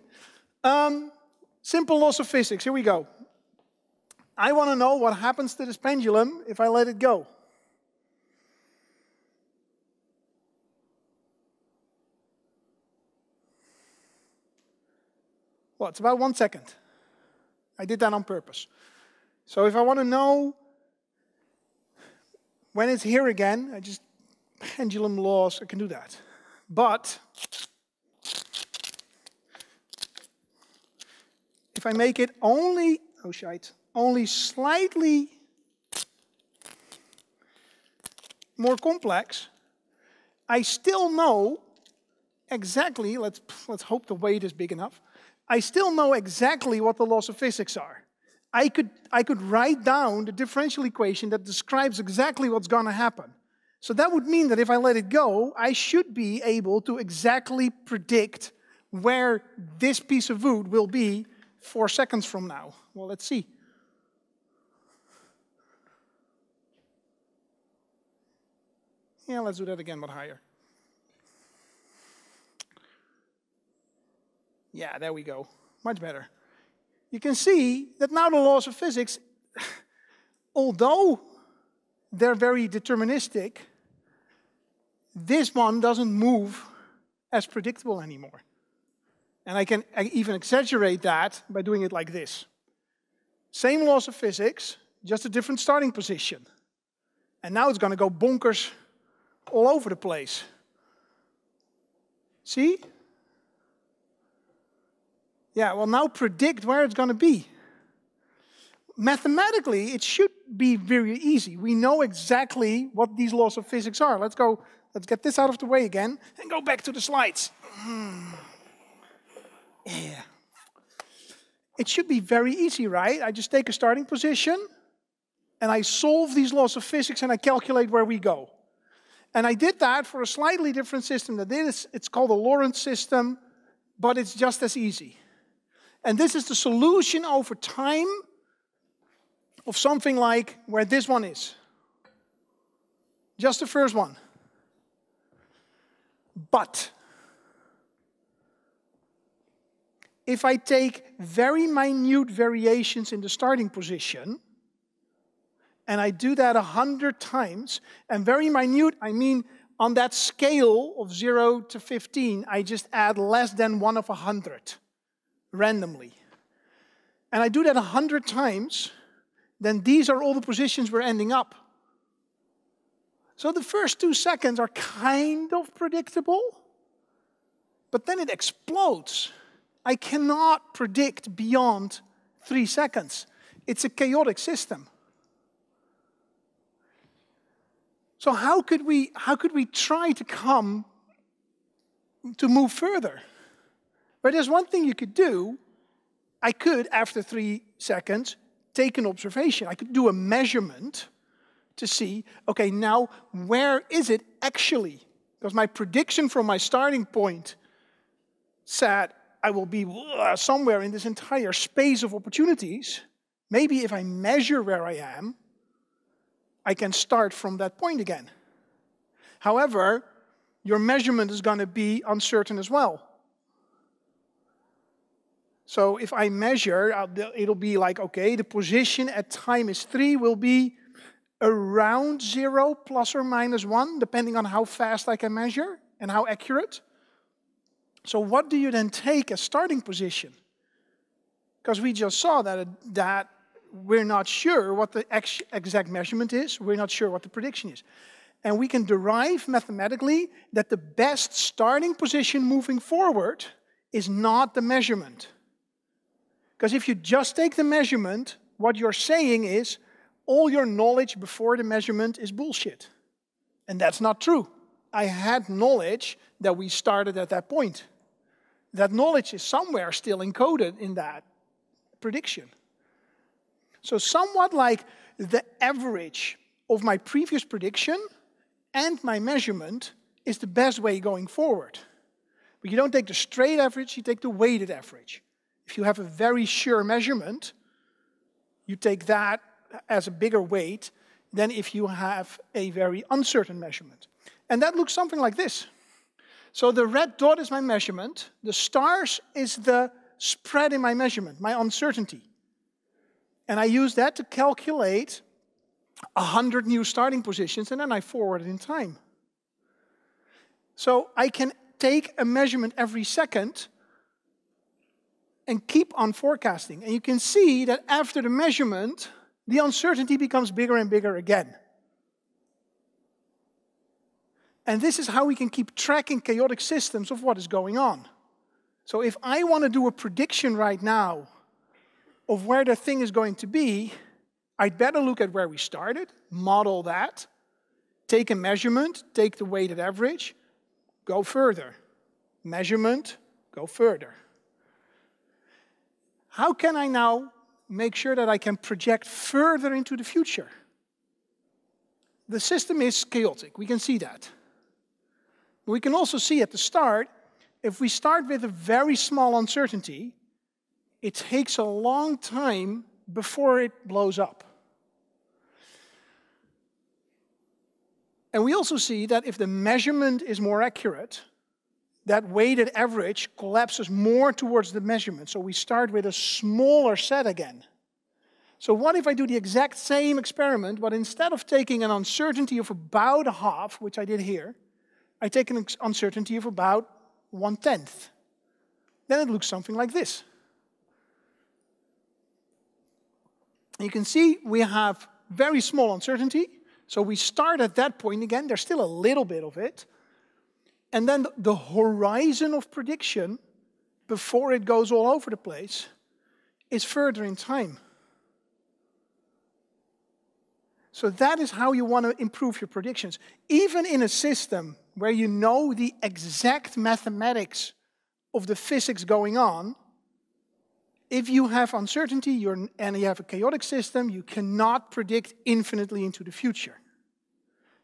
Simple laws of physics, here we go. I want to know what happens to this pendulum if I let it go. Well, it's about 1 second. I did that on purpose. So if I want to know when it's here again, I just pendulum laws, I can do that. But if I make it only, only slightly more complex, I still know exactly, let's hope the weight is big enough, I still know exactly what the laws of physics are. I could write down the differential equation that describes exactly what's going to happen. So that would mean that if I let it go, I should be able to exactly predict where this piece of wood will be 4 seconds from now. Well, let's see. Yeah, let's do that again, but higher. Yeah, there we go. Much better. You can see that now the laws of physics, although they're very deterministic, this one doesn't move as predictable anymore. And I can even exaggerate that by doing it like this. Same laws of physics, just a different starting position. And now it's going to go bonkers all over the place. See? Yeah, well, now predict where it's going to be. Mathematically, it should be very easy. We know exactly what these laws of physics are. Let's get this out of the way again and go back to the slides. Yeah. It should be very easy, right? I just take a starting position and I solve these laws of physics and I calculate where we go. And I did that for a slightly different system than this. It's called a Lorentz system, but it's just as easy. And this is the solution over time of something like where this one is. Just the first one. But if I take very minute variations in the starting position, and I do that 100 times, and very minute, I mean on that scale of 0 to 15, I just add less than 1 of 100. Randomly. And I do that 100 times, then these are all the positions we're ending up. So the first 2 seconds are kind of predictable, but then it explodes. I cannot predict beyond 3 seconds. It's a chaotic system. So how could we try to move further? But there's one thing you could do. I could, after 3 seconds, take an observation. I could do a measurement to see, okay, now where is it actually? Because my prediction from my starting point said I will be somewhere in this entire space of opportunities. Maybe if I measure where I am, I can start from that point again. However, your measurement is going to be uncertain as well. So if I measure, it'll be like, okay, the position at time is 3 will be around 0 plus or minus 1, depending on how fast I can measure and how accurate. So what do you then take as starting position? Because we just saw that we're not sure what the exact measurement is. We're not sure what the prediction is. And we can derive mathematically that the best starting position moving forward is not the measurement. Because if you just take the measurement, what you're saying is all your knowledge before the measurement is bullshit. And that's not true. I had knowledge that we started at that point. That knowledge is somewhere still encoded in that prediction. So somewhat like the average of my previous prediction and my measurement is the best way going forward. But you don't take the straight average, you take the weighted average. If you have a very sure measurement, you take that as a bigger weight than if you have a very uncertain measurement. And that looks something like this. So the red dot is my measurement, the stars is the spread in my measurement, my uncertainty. And I use that to calculate 100 new starting positions, and then I forward it in time. So I can take a measurement every second and keep on forecasting. And you can see that after the measurement, the uncertainty becomes bigger and bigger again. And this is how we can keep tracking chaotic systems of what is going on. So if I want to do a prediction right now of where the thing is going to be, I'd better look at where we started, model that, take a measurement, take the weighted average, go further. Measurement, go further. How can I now make sure that I can project further into the future? The system is chaotic, we can see that. But we can also see at the start, if we start with a very small uncertainty, it takes a long time before it blows up. And we also see that if the measurement is more accurate, that weighted average collapses more towards the measurement. So we start with a smaller set again. So what if I do the exact same experiment, but instead of taking an uncertainty of about a half, which I did here, I take an uncertainty of about 1/10. Then it looks something like this. And you can see we have very small uncertainty. So we start at that point again. There's still a little bit of it. And then the horizon of prediction, before it goes all over the place, is further in time. So that is how you want to improve your predictions. Even in a system where you know the exact mathematics of the physics going on, if you have uncertainty and you have a chaotic system, you cannot predict infinitely into the future.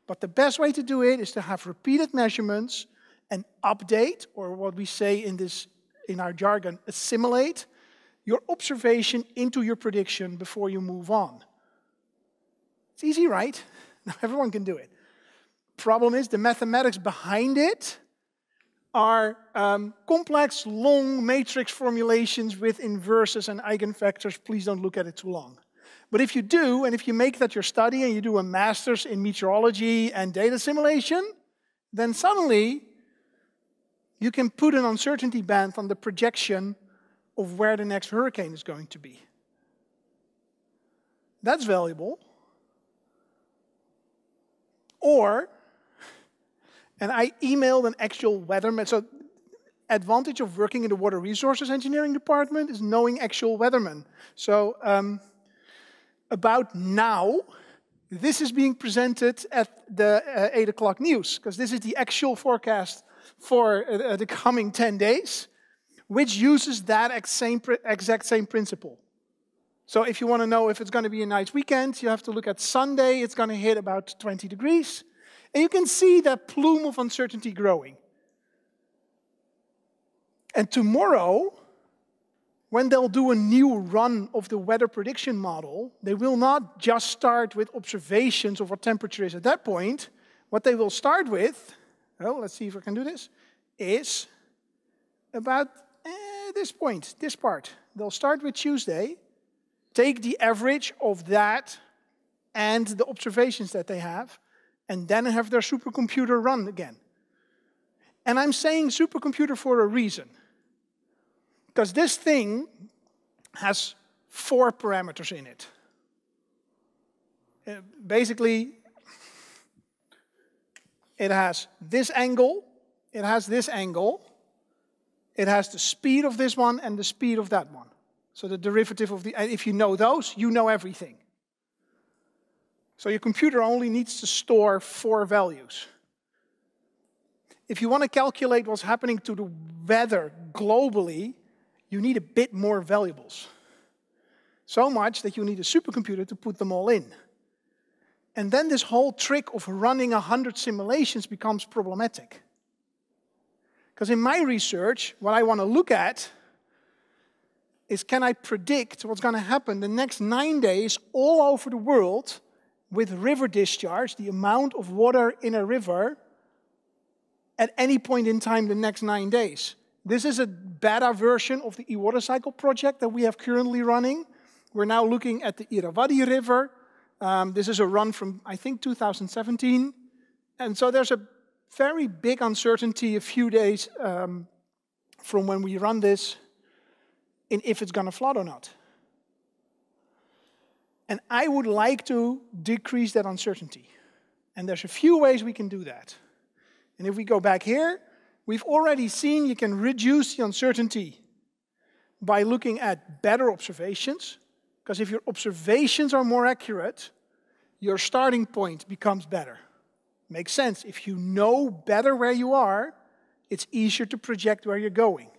But the best way to do it is to have repeated measurements and update, or what we say in our jargon, assimilate your observation into your prediction before you move on. It's easy, right? Now everyone can do it. Problem is, the mathematics behind it are complex, long matrix formulations with inverses and eigenvectors. Please don't look at it too long. But if you do, and if you make that your study and you do a master's in meteorology and data simulation, then suddenly you can put an uncertainty band on the projection of where the next hurricane is going to be. That's valuable. Or, and I emailed an actual weatherman. So, advantage of working in the water resources engineering department is knowing actual weathermen. So, about now, this is being presented at the 8 o'clock news, because this is the actual forecast for the coming 10 days, which uses that exact same principle. So if you want to know if it's going to be a nice weekend, you have to look at Sunday. It's going to hit about 20 degrees. And you can see that plume of uncertainty growing. And tomorrow, when they'll do a new run of the weather prediction model, they will not just start with observations of what temperature is at that point. What they will start with, well, let's see if I can do this, is about this point, this part. They'll start with Tuesday, take the average of that and the observations that they have, and then have their supercomputer run again. And I'm saying supercomputer for a reason. Because this thing has 4 parameters in it. Basically, it has this angle, it has this angle, it has the speed of this one and the speed of that one. So the derivative of the, if you know those, you know everything. So your computer only needs to store 4 values. If you want to calculate what's happening to the weather globally, you need a bit more variables. So much that you need a supercomputer to put them all in. And then this whole trick of running 100 simulations becomes problematic. Because in my research, what I want to look at is, can I predict what's going to happen the next 9 days all over the world with river discharge, the amount of water in a river at any point in time the next 9 days. This is a beta version of the e-water cycle project that we have currently running. We're now looking at the Irrawaddy River. This is a run from, I think, 2017. And so there's a very big uncertainty a few days from when we run this in if it's going to flood or not. And I would like to decrease that uncertainty. And there's a few ways we can do that. And if we go back here, we've already seen you can reduce the uncertainty by looking at better observations. Because if your observations are more accurate, your starting point becomes better. Makes sense. If you know better where you are, it's easier to project where you're going.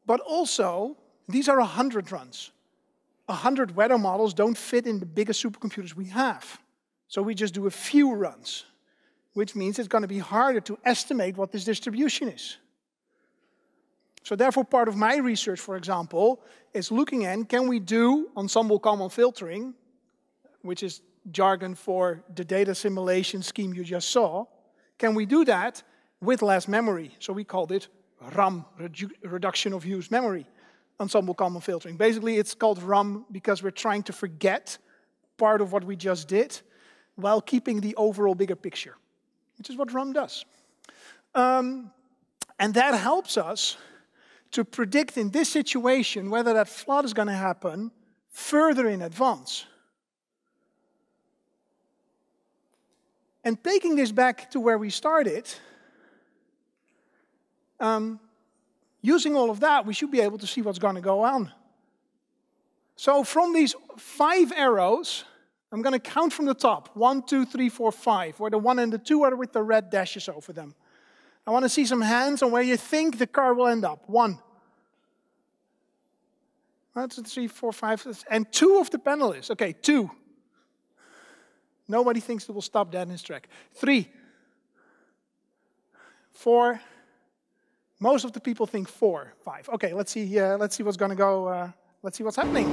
But also, these are 100 runs. 100 weather models don't fit in the biggest supercomputers we have. So we just do a few runs, which means it's going to be harder to estimate what this distribution is. So therefore, part of my research, for example, is looking at, can we do ensemble common filtering, which is jargon for the data simulation scheme you just saw. Can we do that with less memory? So we called it RAM, reduction of used memory, ensemble common filtering. Basically, it's called RAM because we're trying to forget part of what we just did while keeping the overall bigger picture, which is what RAM does. And that helps us to predict in this situation whether that flood is going to happen further in advance. And taking this back to where we started, using all of that, we should be able to see what's going to go on. So from these 5 arrows, I'm going to count from the top. 1, 2, 3, 4, 5, where the 1 and the 2 are with the red dashes over them. I want to see some hands on where you think the car will end up. 1. 1, 2, 3, 4, 5, and 2 of the panelists. Okay, 2. Nobody thinks it will stop dead in his track. 3. 4. Most of the people think 4, 5. Okay, let's see what's going to go. Let's see what's happening.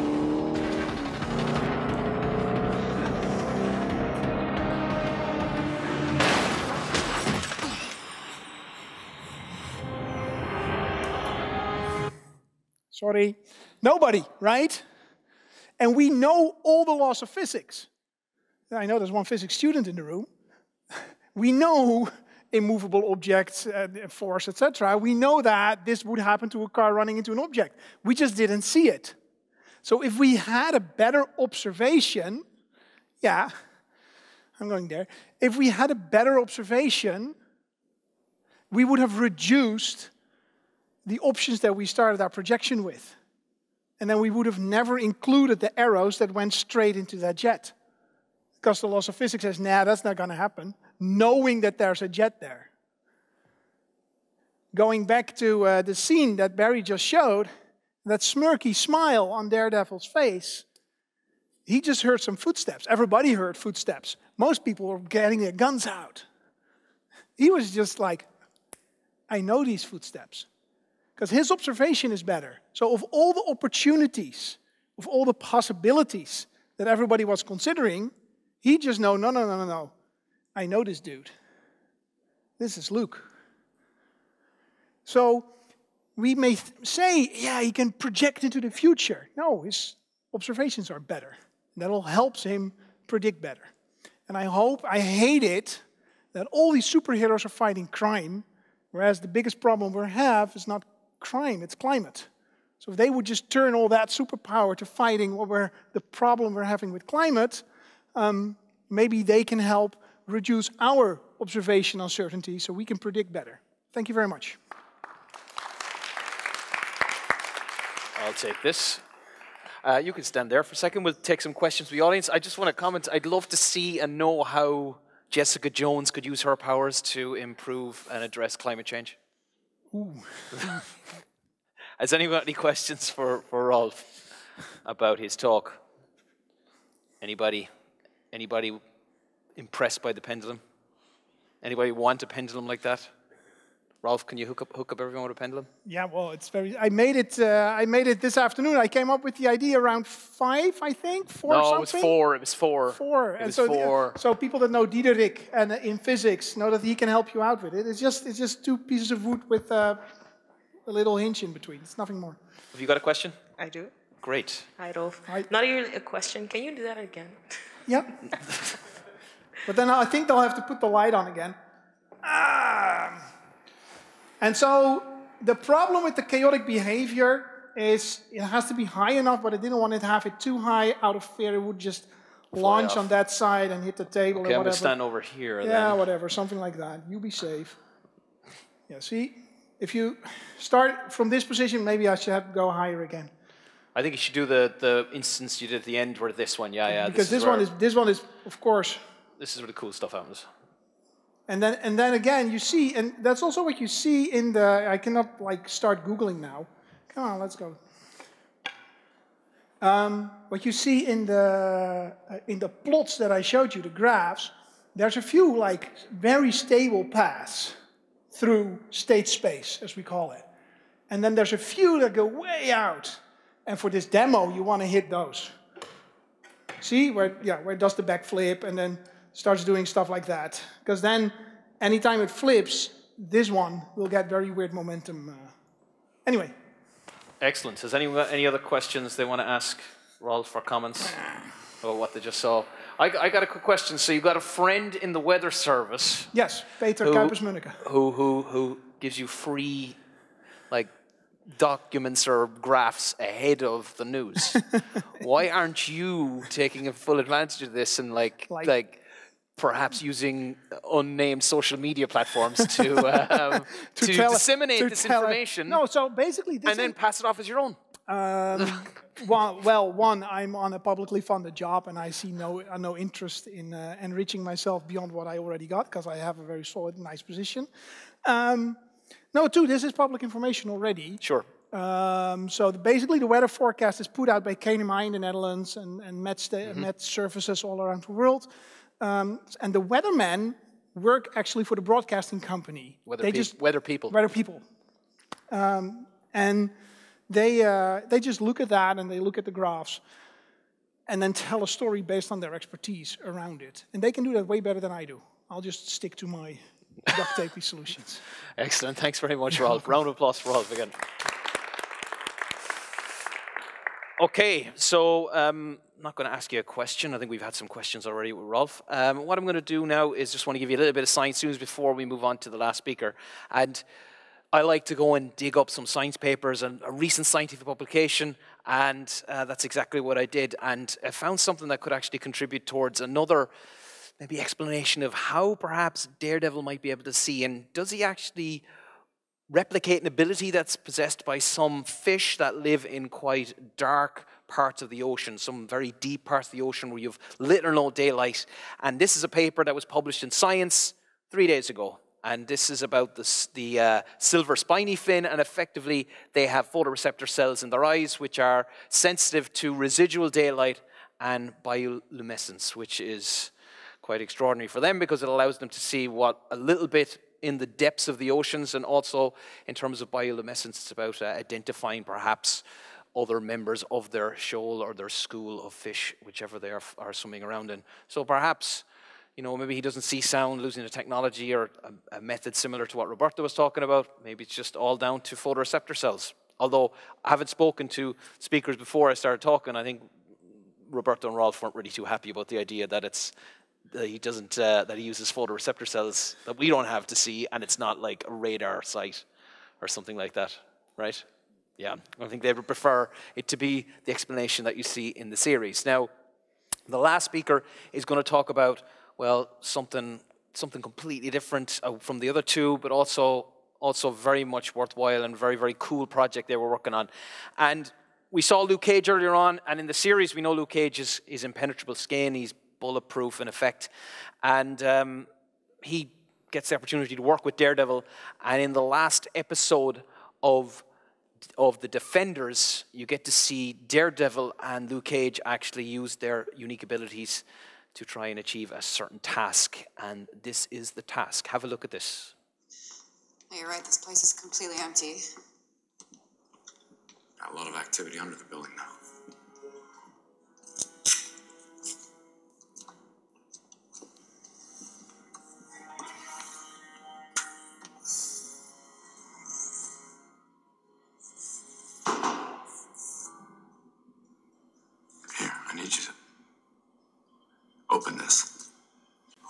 Sorry. Nobody, right? And we know all the laws of physics. I know there's one physics student in the room. We know immovable objects, force, etc. We know that this would happen to a car running into an object. We just didn't see it. So if we had a better observation, yeah, I'm going there. If we had a better observation, we would have reduced the options that we started our projection with. And then we would have never included the arrows that went straight into that jet. Because the laws of physics says, nah, that's not going to happen, knowing that there's a jet there. Going back to the scene that Barry just showed, that smirky smile on Daredevil's face, he just heard some footsteps. Everybody heard footsteps. Most people were getting their guns out. He was just like, I know these footsteps. Because his observation is better. So of all the opportunities, of all the possibilities that everybody was considering, he just know, no. I know this dude. This is Luke. So we may say, yeah, he can project into the future. No, his observations are better. That'll help him predict better. And I hate it that all these superheroes are fighting crime, whereas the biggest problem we have is not crime, it's climate. So if they would just turn all that superpower to fighting the problem we're having with climate, maybe they can help reduce our observation uncertainty so we can predict better. Thank you very much. I'll take this. You can stand there for a second. We'll take some questions from the audience. I just want to comment. I'd love to see and know how Jessica Jones could use her powers to improve and address climate change. Ooh. Has anyone got any questions for Rolf about his talk? Anybody impressed by the pendulum? Anybody want a pendulum like that? Rolf, can you hook up everyone with a pendulum? Yeah, well, it's very. I made it this afternoon. I came up with the idea around 5, I think, 4 no, something. No, it was 4. It was 4. 4. It and was so 4. So people that know Diederik and in physics know that he can help you out with it. It's just 2 pieces of wood with a little hinge in between. It's nothing more. Have you got a question? I do. Great. Hi, Rolf. Not even a question. Can you do that again? Yeah. But then I think they'll have to put the light on again. And so the problem with the chaotic behavior is it has to be high enough, but I didn't want to have it too high out of fear it would just launch on that side and hit the table or whatever. Okay, I'm going to stand over here then. Yeah, whatever, something like that. You be safe. Yeah, see, if you start from this position, maybe I should have to go higher again. I think you should do the instance you did at the end where this one, yeah. Because this one is, of course. This is where the cool stuff happens. And then again, you see, and that's also what you see in the. I cannot like start Googling now. Come on, let's go. What you see in the plots that I showed you, the graphs, there's a few like very stable paths through state space, as we call it, and then there's a few that go way out. And for this demo, you want to hit those. See where it does the backflip and then starts doing stuff like that. Because then, anytime it flips, this one will get very weird momentum. Anyway. Excellent. Has anyone got any other questions they want to ask Rolf or comments about what they just saw? I got a quick question. So you've got a friend in the weather service. Yes, Peter Kuipers-Munneke. Who gives you free, like, documents or graphs ahead of the news. Why aren't you taking a full advantage of this and like perhaps using unnamed social media platforms to disseminate this information? No, so basically this and then pass it off as your own. One, I'm on a publicly funded job and I see no interest in enriching myself beyond what I already got because I have a very solid, nice position. No, 2, this is public information already. Sure. So basically the weather forecast is put out by KNMI in the Netherlands and Met services all around the world. And the weathermen work actually for the broadcasting company. Weather people. Weather people. And they just look at that and they look at the graphs and then tell a story based on their expertise around it. And they can do that way better than I do. I'll just stick to my duct tapey solutions. Excellent. Thanks very much, Rolf. Round of applause for Rolf again. Okay, so I'm not going to ask you a question. I think we've had some questions already with Rolf. What I'm going to do now is just want to give you a little bit of science news before we move on to the last speaker. And I like to go and dig up some science papers and a recent scientific publication, and that's exactly what I did. And I found something that could actually contribute towards another maybe explanation of how perhaps Daredevil might be able to see, and does he actually replicate an ability that's possessed by some fish that live in quite dark parts of the ocean, some very deep parts of the ocean where you have little or no daylight. And this is a paper that was published in Science 3 days ago. And this is about the silver spiny fin, and effectively they have photoreceptor cells in their eyes which are sensitive to residual daylight and bioluminescence, which is quite extraordinary for them because it allows them to see what a little bit in the depths of the oceans, and also in terms of bioluminescence, it's about identifying perhaps other members of their shoal or their school of fish, whichever they are swimming around in. So perhaps, you know, maybe he doesn't see sound, losing the technology or a method similar to what Roberto was talking about. Maybe it's just all down to photoreceptor cells. Although I haven't spoken to speakers before I started talking, I think Roberto and Rolf weren't really too happy about the idea that that he uses photoreceptor cells that we don't have to see, and it's not like a radar sight or something like that, right? Yeah, I think they would prefer it to be the explanation that you see in the series. Now, the last speaker is going to talk about, well, something completely different from the other two, but also very much worthwhile and very, very cool project they were working on. And we saw Luke Cage earlier on, and in the series we know Luke Cage is impenetrable skin, he's bulletproof in effect, and he gets the opportunity to work with Daredevil, and in the last episode of The Defenders, you get to see Daredevil and Luke Cage actually use their unique abilities to try and achieve a certain task, and this is the task. Have a look at this. No, you're right, this place is completely empty. Got a lot of activity under the building now. Here, I need you to open this.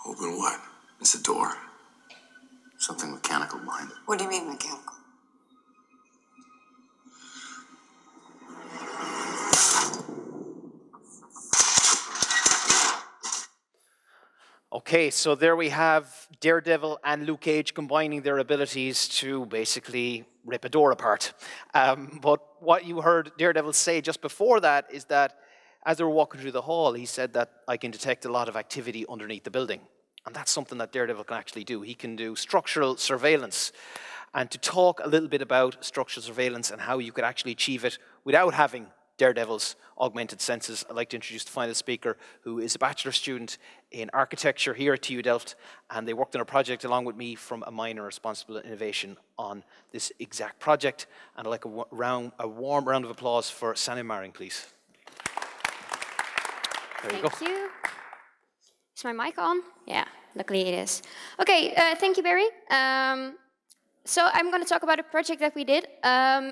Open what? It's a door. Something mechanical behind it. What do you mean mechanical? Okay, so there we have Daredevil and Luke Cage combining their abilities to basically rip a door apart. But what you heard Daredevil say just before that is that as they were walking through the hall, he said that I can detect a lot of activity underneath the building. And that's something that Daredevil can actually do. He can do structural surveillance. And to talk a little bit about structural surveillance and how you could actually achieve it without having Daredevil's augmented senses, I'd like to introduce the final speaker, who is a bachelor student in architecture here at TU Delft, and they worked on a project along with me from a minor responsible innovation on this exact project. And I'd like a warm round of applause for Sanne Maring, please. There you go. Thank you. Is my mic on? Yeah, luckily it is. Okay, thank you, Barry. So I'm going to talk about a project that we did.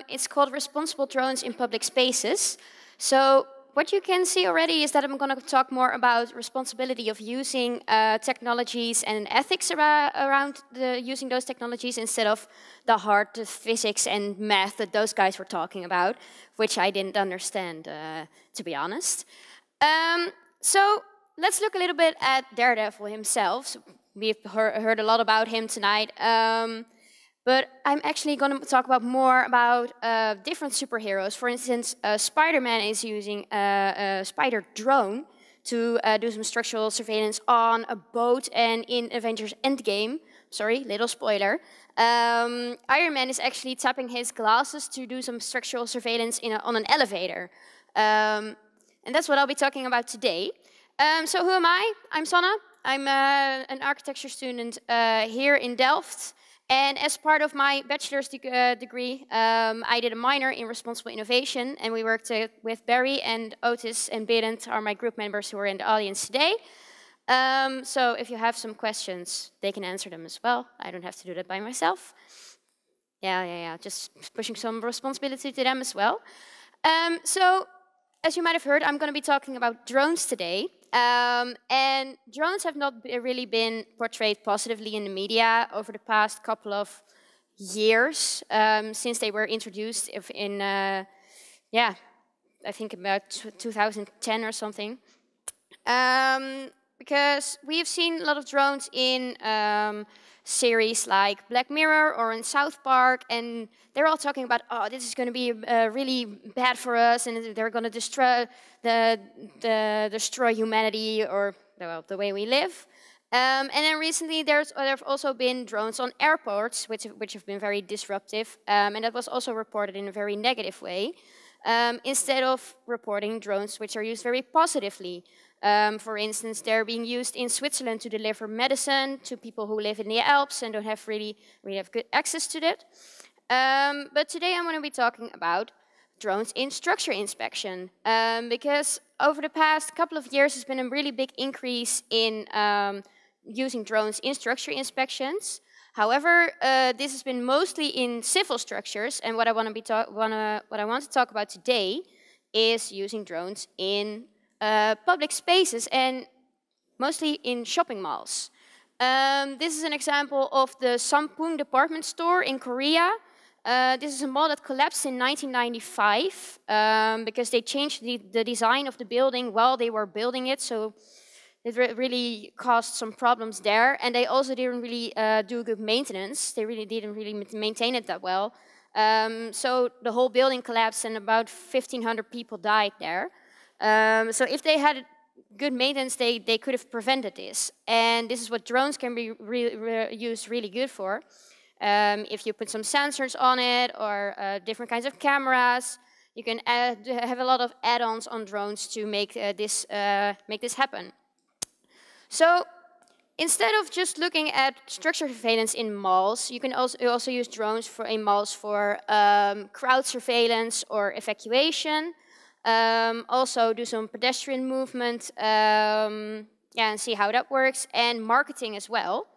It's called Responsible Drones in Public Spaces. So what you can see already is that I'm going to talk more about responsibility of using technologies and ethics around using those technologies instead of the hard physics and math that those guys were talking about, which I didn't understand, to be honest. So let's look a little bit at Daredevil himself. So we've heard a lot about him tonight. But I'm actually going to talk more about different superheroes. For instance, Spider-Man is using a spider drone to do some structural surveillance on a boat, and in Avengers Endgame, sorry, little spoiler, Iron Man is actually tapping his glasses to do some structural surveillance on an elevator. And that's what I'll be talking about today. So who am I? I'm Sanne. I'm an architecture student here in Delft. And as part of my bachelor's degree, I did a minor in responsible innovation, and we worked with Barry and Otis and Berend are my group members who are in the audience today. So if you have some questions, they can answer them as well. I don't have to do that by myself. Yeah, just pushing some responsibility to them as well. So as you might have heard, I'm going to be talking about drones today. And drones have not really been portrayed positively in the media over the past couple of years, since they were introduced in, I think about 2010 or something. Because we've seen a lot of drones in series like Black Mirror or in South Park, and they're all talking about, oh, this is going to be really bad for us, and they're going to destroy destroy humanity, or well, the way we live. And then recently there have also been drones on airports, which have been very disruptive, and that was also reported in a very negative way, instead of reporting drones which are used very positively. For instance, they're being used in Switzerland to deliver medicine to people who live in the Alps and don't have really have good access to that. But today I'm going to be talking about drones in structure inspection, because over the past couple of years there's been a really big increase in using drones in structure inspections. However, this has been mostly in civil structures, and what I want to talk about today is using drones in public spaces, and mostly in shopping malls. This is an example of the Sampoong department store in Korea. This is a mall that collapsed in 1995 because they changed the design of the building while they were building it, so it really caused some problems there. And they also didn't really do good maintenance. They really didn't really maintain it that well. So the whole building collapsed and about 1,500 people died there. So if they had good maintenance, they could have prevented this. And this is what drones can be used really good for. If you put some sensors on it or different kinds of cameras, you can have a lot of add-ons on drones to make this happen. So instead of just looking at structure surveillance in malls, you can also use drones in malls for crowd surveillance or evacuation. Also do some pedestrian movement, and see how that works, and marketing as well.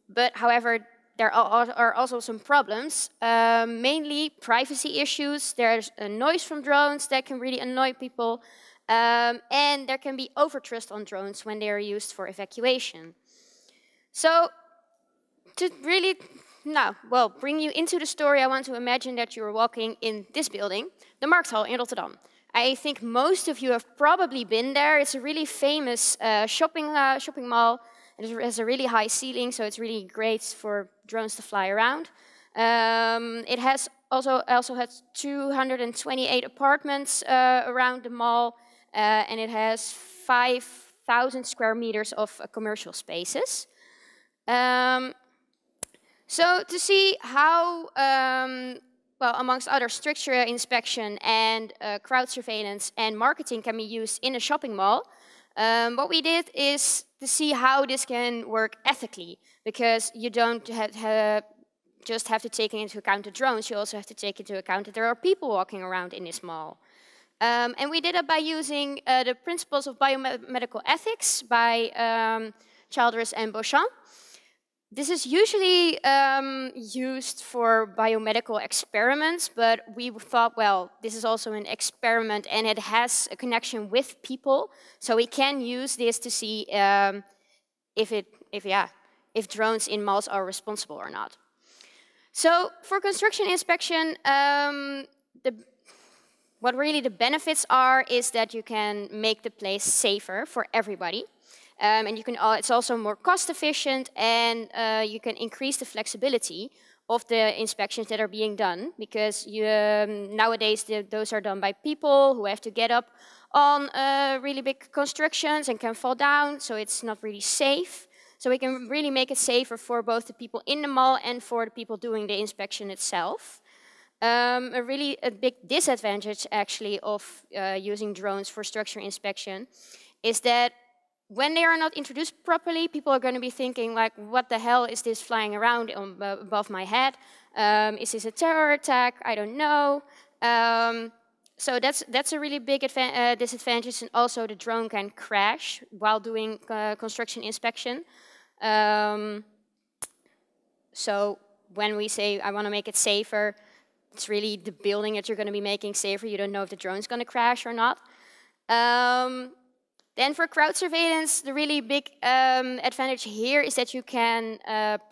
But however, there are also some problems, mainly privacy issues. There's a noise from drones that can really annoy people, and there can be overtrust on drones when they are used for evacuation. So to really bring you into the story, I want to imagine that you're walking in this building, the Markthal in Rotterdam. I think most of you have probably been there. It's a really famous shopping mall. It has a really high ceiling, so it's really great for drones to fly around. It has also has 228 apartments around the mall, and it has 5,000 square meters of commercial spaces. So to see how, amongst other structure inspection and crowd surveillance and marketing can be used in a shopping mall, what we did is to see how this can work ethically, because you don't just have to take into account the drones, you also have to take into account that there are people walking around in this mall. And we did it by using the principles of biomedical ethics by Childress and Beauchamp. This is usually used for biomedical experiments, but we thought, well, this is also an experiment and it has a connection with people, so we can use this to see if drones in malls are responsible or not. So for construction inspection, what really the benefits are is that you can make the place safer for everybody. And you can, it's also more cost efficient, and you can increase the flexibility of the inspections that are being done, because nowadays those are done by people who have to get up on really big constructions and can fall down, so it's not really safe. So we can really make it safer for both the people in the mall and for the people doing the inspection itself. A big disadvantage actually of using drones for structure inspection is that when they are not introduced properly, people are going to be thinking like, what the hell is this flying around above my head? Is this a terror attack? I don't know. So that's a really big disadvantage, and also the drone can crash while doing construction inspection. So when we say, I want to make it safer, it's really the building that you're going to be making safer. You don't know if the drone's going to crash or not. Then for crowd surveillance, the really big advantage here is that you can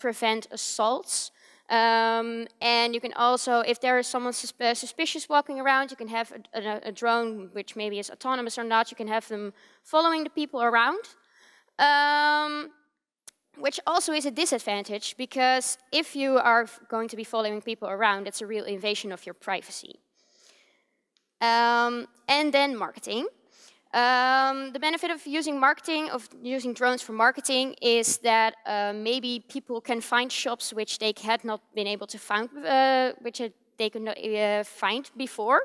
prevent assaults. And you can also, if there is someone suspicious walking around, you can have a drone, which maybe is autonomous or not, you can have them following the people around. Which also is a disadvantage, because if you are going to be following people around, it's a real invasion of your privacy. And then marketing. The benefit of using drones for marketing is that maybe people can find shops which they had not been able to find, which they could not find before.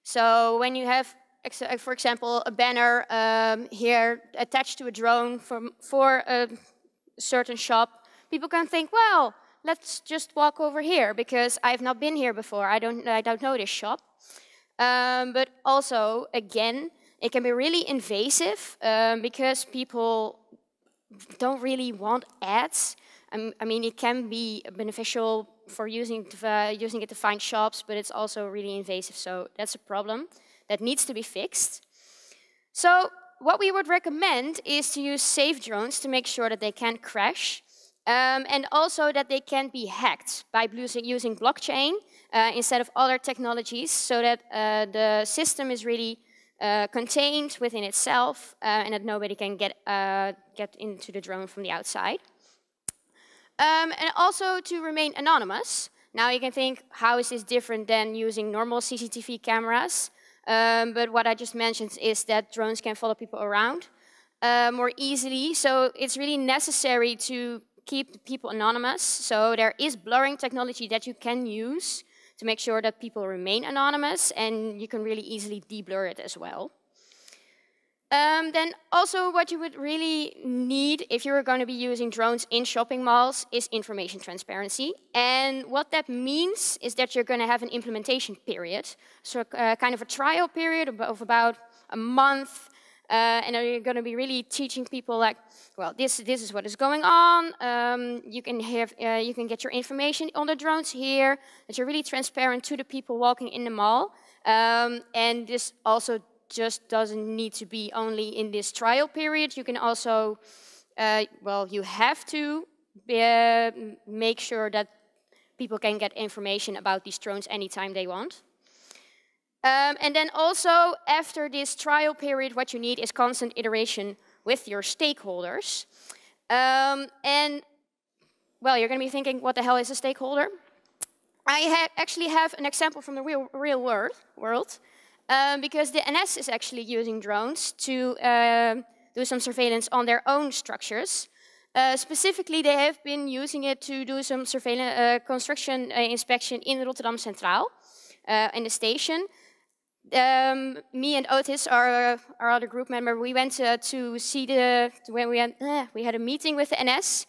So when you have, for example, a banner here attached to a drone for a certain shop, people can think, well, let's just walk over here because I've not been here before. I don't know this shop. But also, again, it can be really invasive because people don't really want ads. I mean, it can be beneficial for using it to find shops, but it's also really invasive. So that's a problem that needs to be fixed. So what we would recommend is to use safe drones to make sure that they can't crash. And also that they can be hacked by using blockchain instead of other technologies, so that the system is really contained within itself and that nobody can get into the drone from the outside. And also to remain anonymous. Now you can think, how is this different than using normal CCTV cameras? But what I just mentioned is that drones can follow people around more easily. So it's really necessary to keep people anonymous. So there is blurring technology that you can use to make sure that people remain anonymous, and you can really easily deblur it as well. Then also what you would really need if you were going to be using drones in shopping malls is information transparency. And what that means is that you're going to have an implementation period. So kind of a trial period of about a month. And you're going to be really teaching people like, well, this is what is going on. You can get your information on the drones here. That you're really transparent to the people walking in the mall. And this also just doesn't need to be only in this trial period. You can also, well, you have to make sure that people can get information about these drones anytime they want. And then also, after this trial period, what you need is constant iteration with your stakeholders. And, well, you're going to be thinking, what the hell is a stakeholder? I actually have an example from the real world. Because the NS is actually using drones to do some surveillance on their own structures. Specifically, they have been using it to do some surveillance construction inspection in Rotterdam Centraal, in the station. Me and Otis, our other group member, we went to see when we had a meeting with the NS.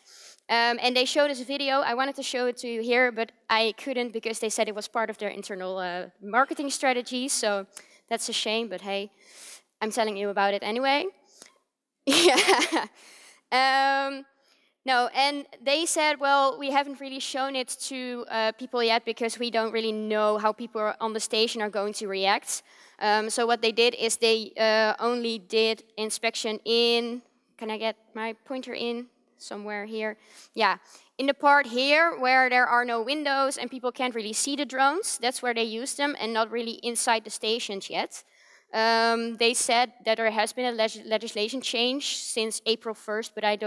And they showed us a video. I wanted to show it to you here, but I couldn't because they said it was part of their internal marketing strategy. So that's a shame, but hey, I'm telling you about it anyway. Yeah. No, and they said, well, we haven't really shown it to people yet because we don't really know how people on the station are going to react. So what they did is they only did inspection in, can I get my pointer in? Somewhere here. Yeah, in the part here where there are no windows and people can't really see the drones, that's where they use them, and not really inside the stations yet. They said that there has been a legislation change since April 1st, but I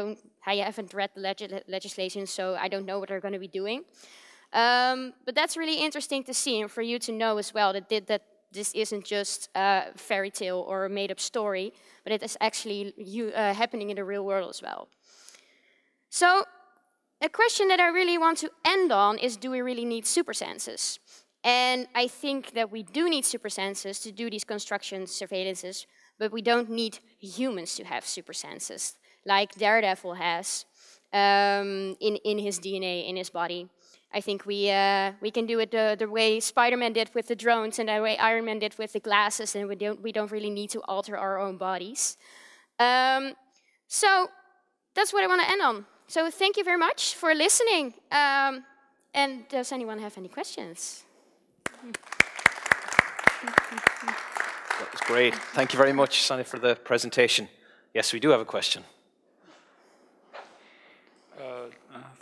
haven't read the legislation, so I don't know what they're going to be doing. But that's really interesting to see, and for you to know as well that this isn't just a fairy tale or a made-up story, but it is actually happening in the real world as well. So, a question that I really want to end on is, do we really need super senses? And I think that we do need super senses to do these construction surveillances, but we don't need humans to have super senses, like Daredevil has in his DNA, in his body. I think we can do it the way Spider-Man did with the drones and the way Iron Man did with the glasses, and we don't really need to alter our own bodies. So, that's what I want to end on. So thank you very much for listening. And does anyone have any questions? That was great. Thank you very much, Sanne, for the presentation. Yes, we do have a question.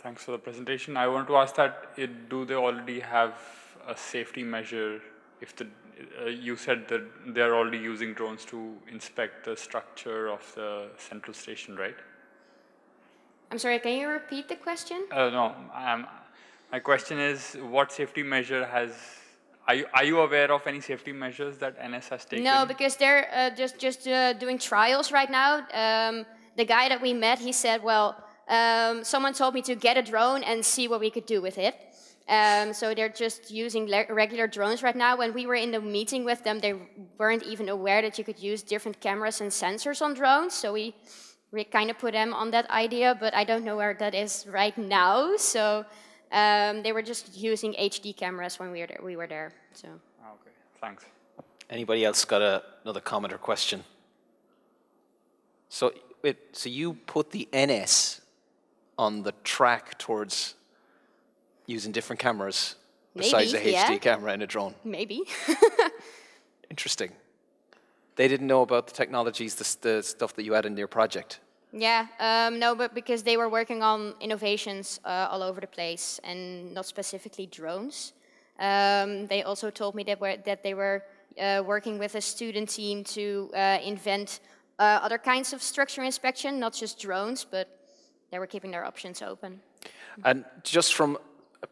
Thanks for the presentation. I want to ask that, do they already have a safety measure? If you said that they're already using drones to inspect the structure of the central station, right? I'm sorry, can you repeat the question? No, my question is, what safety measure are you aware of any safety measures that NS has taken? No, because they're just doing trials right now. The guy that we met, he said, well, someone told me to get a drone and see what we could do with it. So they're just using regular drones right now. When we were in the meeting with them, they weren't even aware that you could use different cameras and sensors on drones. So we kind of put them on that idea, but I don't know where that is right now. So they were just using HD cameras when we were there. So. Okay, thanks. Anybody else got another comment or question? So you put the NS on the track towards using different cameras besides the HD camera in a drone? Maybe. Interesting. They didn't know about the technologies, the stuff that you had in your project? Yeah, no, but because they were working on innovations all over the place and not specifically drones. They also told me that they were working with a student team to invent other kinds of structure inspection, not just drones, but they were keeping their options open. And just from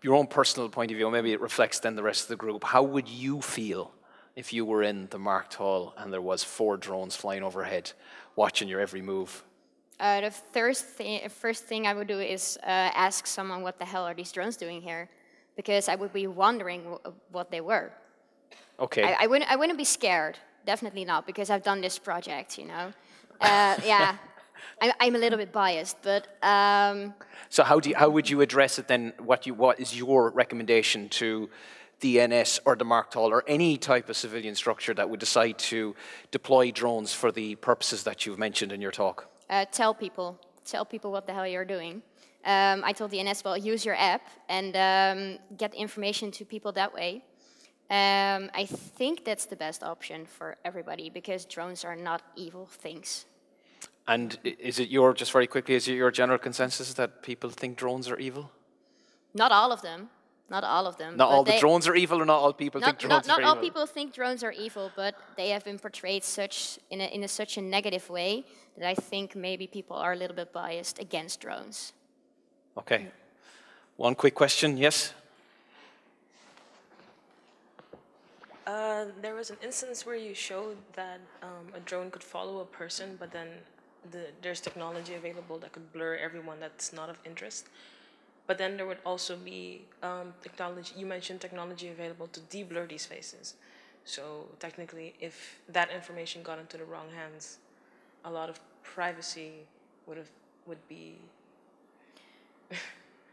your own personal point of view, maybe it reflects then the rest of the group, how would you feel if you were in the Markt Hall and there was 4 drones flying overhead, watching your every move? The first thing I would do is ask someone, what the hell are these drones doing here? Because I would be wondering what they were. Okay. I wouldn't be scared, definitely not, because I've done this project, you know. Yeah, I'm a little bit biased, but. So how would you address it then? What is your recommendation to the NS or the Markt Hall or any type of civilian structure that would decide to deploy drones for the purposes that you've mentioned in your talk? Tell people what the hell you're doing. I told the NS, well, use your app and get information to people that way. I think that's the best option for everybody because drones are not evil things. And is it just very quickly, is it your general consensus that people think drones are evil? Not all of them. Not all of them. Not all the drones are evil, or not all people think drones are evil? Not all people think drones are evil, but they have been portrayed in such a negative way that I think maybe people are a little bit biased against drones. Okay. One quick question, yes? There was an instance where you showed that a drone could follow a person, but then there's technology available that could blur everyone that's not of interest. But then there would also be technology, you mentioned technology available to de-blur these faces. So technically, if that information got into the wrong hands, a lot of privacy would be...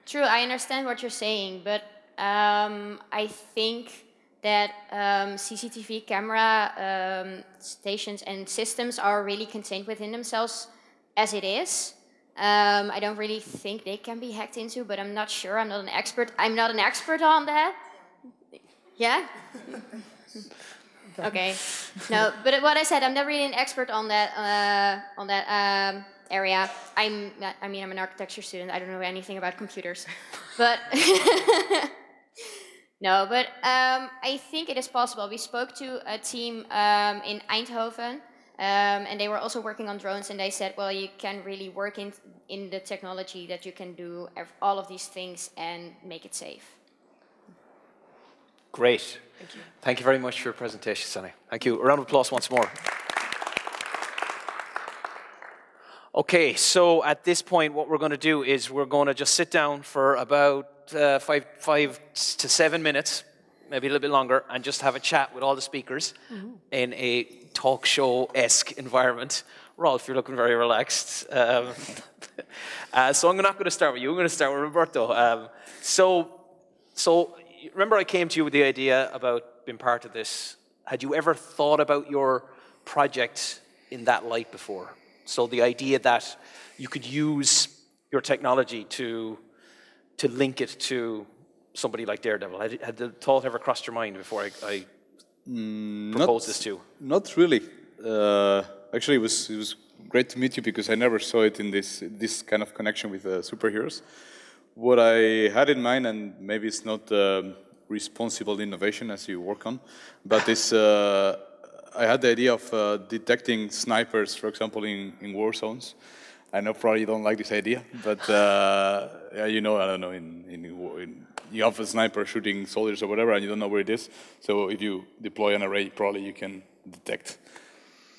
True, I understand what you're saying, but I think that CCTV camera stations and systems are really contained within themselves as it is. I don't really think they can be hacked into, but I'm not sure. I'm not an expert. I'm not an expert on that. Yeah? Okay. No, but what I said, I'm not really an expert on that area. I'm an architecture student. I don't know anything about computers. But no, but I think it is possible. We spoke to a team in Eindhoven. And they were also working on drones, and they said, well, you can really work in the technology that you can do all of these things and make it safe. Great. Thank you. Thank you very much for your presentation, Sanne. Thank you. A round of applause once more. Okay, so at this point, what we're going to do is we're going to just sit down for about 5 to 7 minutes, maybe a little bit longer, and just have a chat with all the speakers in a talk show-esque environment. Rolf, you're looking very relaxed. So I'm not going to start with you. I'm going to start with Roberto. So remember I came to you with the idea about being part of this. Had you ever thought about your project in that light before? So the idea that you could use your technology to link it to somebody like Daredevil. Had the thought ever crossed your mind before I proposed this to you? Not really. Actually, it was great to meet you because I never saw it in this kind of connection with superheroes. What I had in mind, and maybe it's not responsible innovation as you work on, but it's I had the idea of detecting snipers, for example, in war zones. I know probably you don't like this idea, but you know, I don't know, you have a sniper shooting soldiers or whatever, and you don't know where it is. So if you deploy an array, probably you can detect.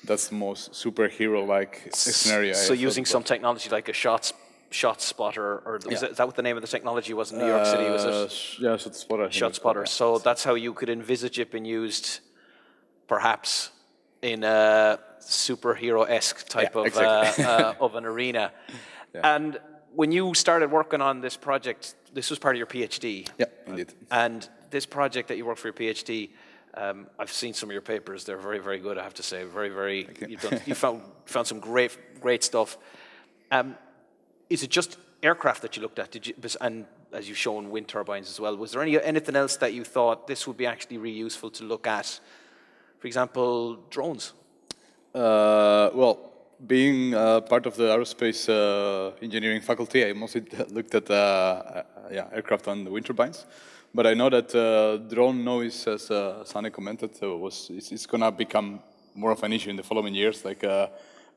That's the most superhero-like scenario. So using some technology like a shot spotter, or is that what the name of the technology was in New York City? Was it? Yeah, shot spotter. Shot spotter. So that's how you could envisage it being used, perhaps, in a superhero-esque type of of an arena. Yeah. And when you started working on this project, this was part of your PhD. Yeah, indeed. And this project that you worked for your PhD, I've seen some of your papers. They're very, very good, I have to say. Very, very. You found some great stuff. Is it just aircraft that you looked at? Did you, and as you've shown, wind turbines as well. Was there anything else that you thought this would be actually really useful to look at? For example, drones. Well, being part of the aerospace engineering faculty, I mostly looked at aircraft and wind turbines. But I know that drone noise, as Sanne commented, it's going to become more of an issue in the following years. Like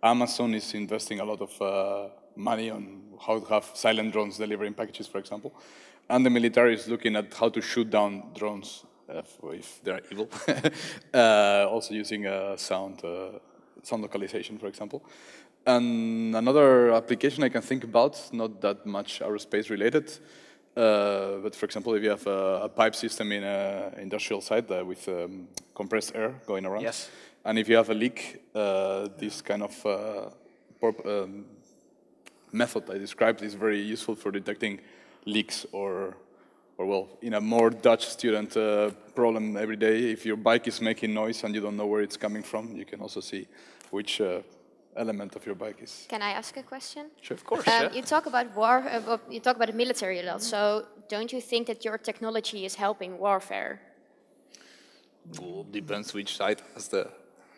Amazon is investing a lot of money on how to have silent drones delivering packages, for example. And the military is looking at how to shoot down drones if they're evil. Also using sound localization, for example. And another application I can think about, not that much aerospace related, but for example, if you have a pipe system in an industrial site with compressed air going around, yes. And if you have a leak, this kind of method I described is very useful for detecting leaks or well, in a more Dutch student problem every day, if your bike is making noise and you don't know where it's coming from, you can also see which element of your bike is. Can I ask a question? Sure, of course. You talk about war. You talk about the military a lot. So, don't you think that your technology is helping warfare? Well, depends which side.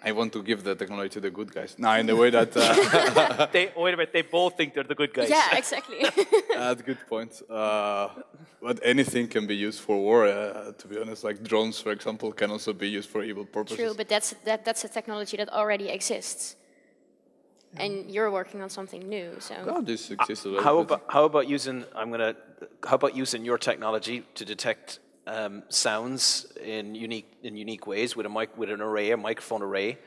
I want to give the technology to the good guys. Now, in the way that wait a minute. They both think they're the good guys. Yeah, exactly. That's a good point. But anything can be used for war. To be honest, like drones, for example, can also be used for evil purposes. True, but that's a technology that already exists. And you're working on something new, so. No, this exists already. How about using your technology to detect sounds in unique ways with a microphone array,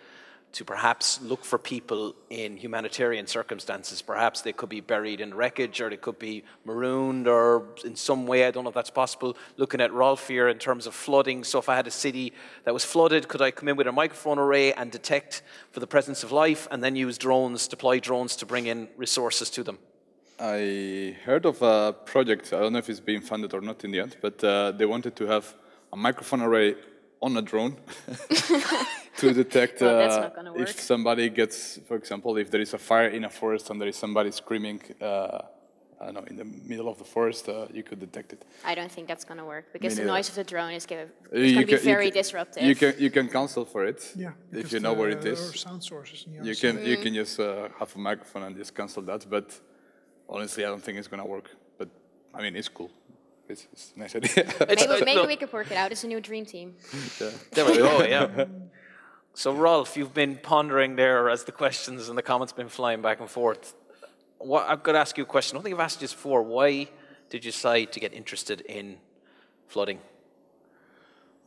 to perhaps look for people in humanitarian circumstances. Perhaps they could be buried in wreckage, or they could be marooned, or in some way, I don't know if that's possible. Looking at Rolf here in terms of flooding, so if I had a city that was flooded, could I come in with a microphone array and detect for the presence of life, and then use drones, deploy drones to bring in resources to them? I heard of a project, I don't know if it's being funded or not in the end, but they wanted to have a microphone array on a drone to detect if somebody gets, for example, if there is a fire in a forest and there is somebody screaming, I don't know, in the middle of the forest, you could detect it. I don't think that's going to work, because the noise of the drone is going to be very disruptive. You can cancel for it, if you know where it is. There are sound sources in you can just have a microphone and just cancel that, but honestly, I don't think it's going to work. But, I mean, it's cool. It's a nice idea. Maybe we could work it out. It's a new dream team. There we go, yeah. So, Rolf, you've been pondering there as the questions and the comments been flying back and forth. I've got to ask you a question. I don't think I've asked you this before. Why did you decide to get interested in flooding?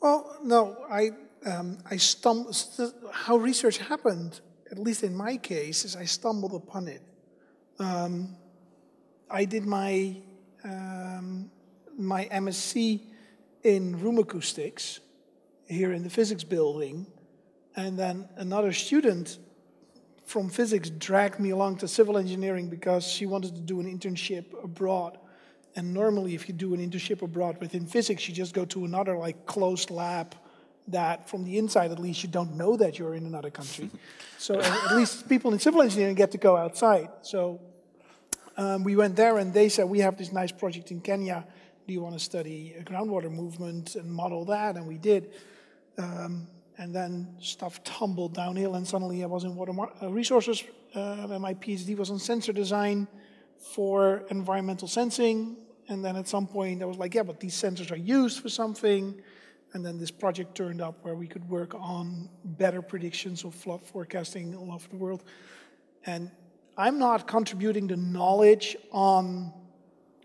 Well, no, I stumbled. How research happened, at least in my case, is I stumbled upon it. I did my MSc in room acoustics here in the physics building, and then another student from physics dragged me along to civil engineering because she wanted to do an internship abroad. And normally, if you do an internship abroad within physics, you just go to another like closed lab that, from the inside at least, you don't know that you're in another country. So at least people in civil engineering get to go outside. So we went there, and they said, we have this nice project in Kenya. Do you want to study groundwater movement and model that? And we did. And then stuff tumbled downhill, and suddenly I was in water resources, and my PhD was on sensor design for environmental sensing. And then at some point I was like, yeah, but these sensors are used for something. And then this project turned up where we could work on better predictions of flood forecasting all over the world. And I'm not contributing the knowledge on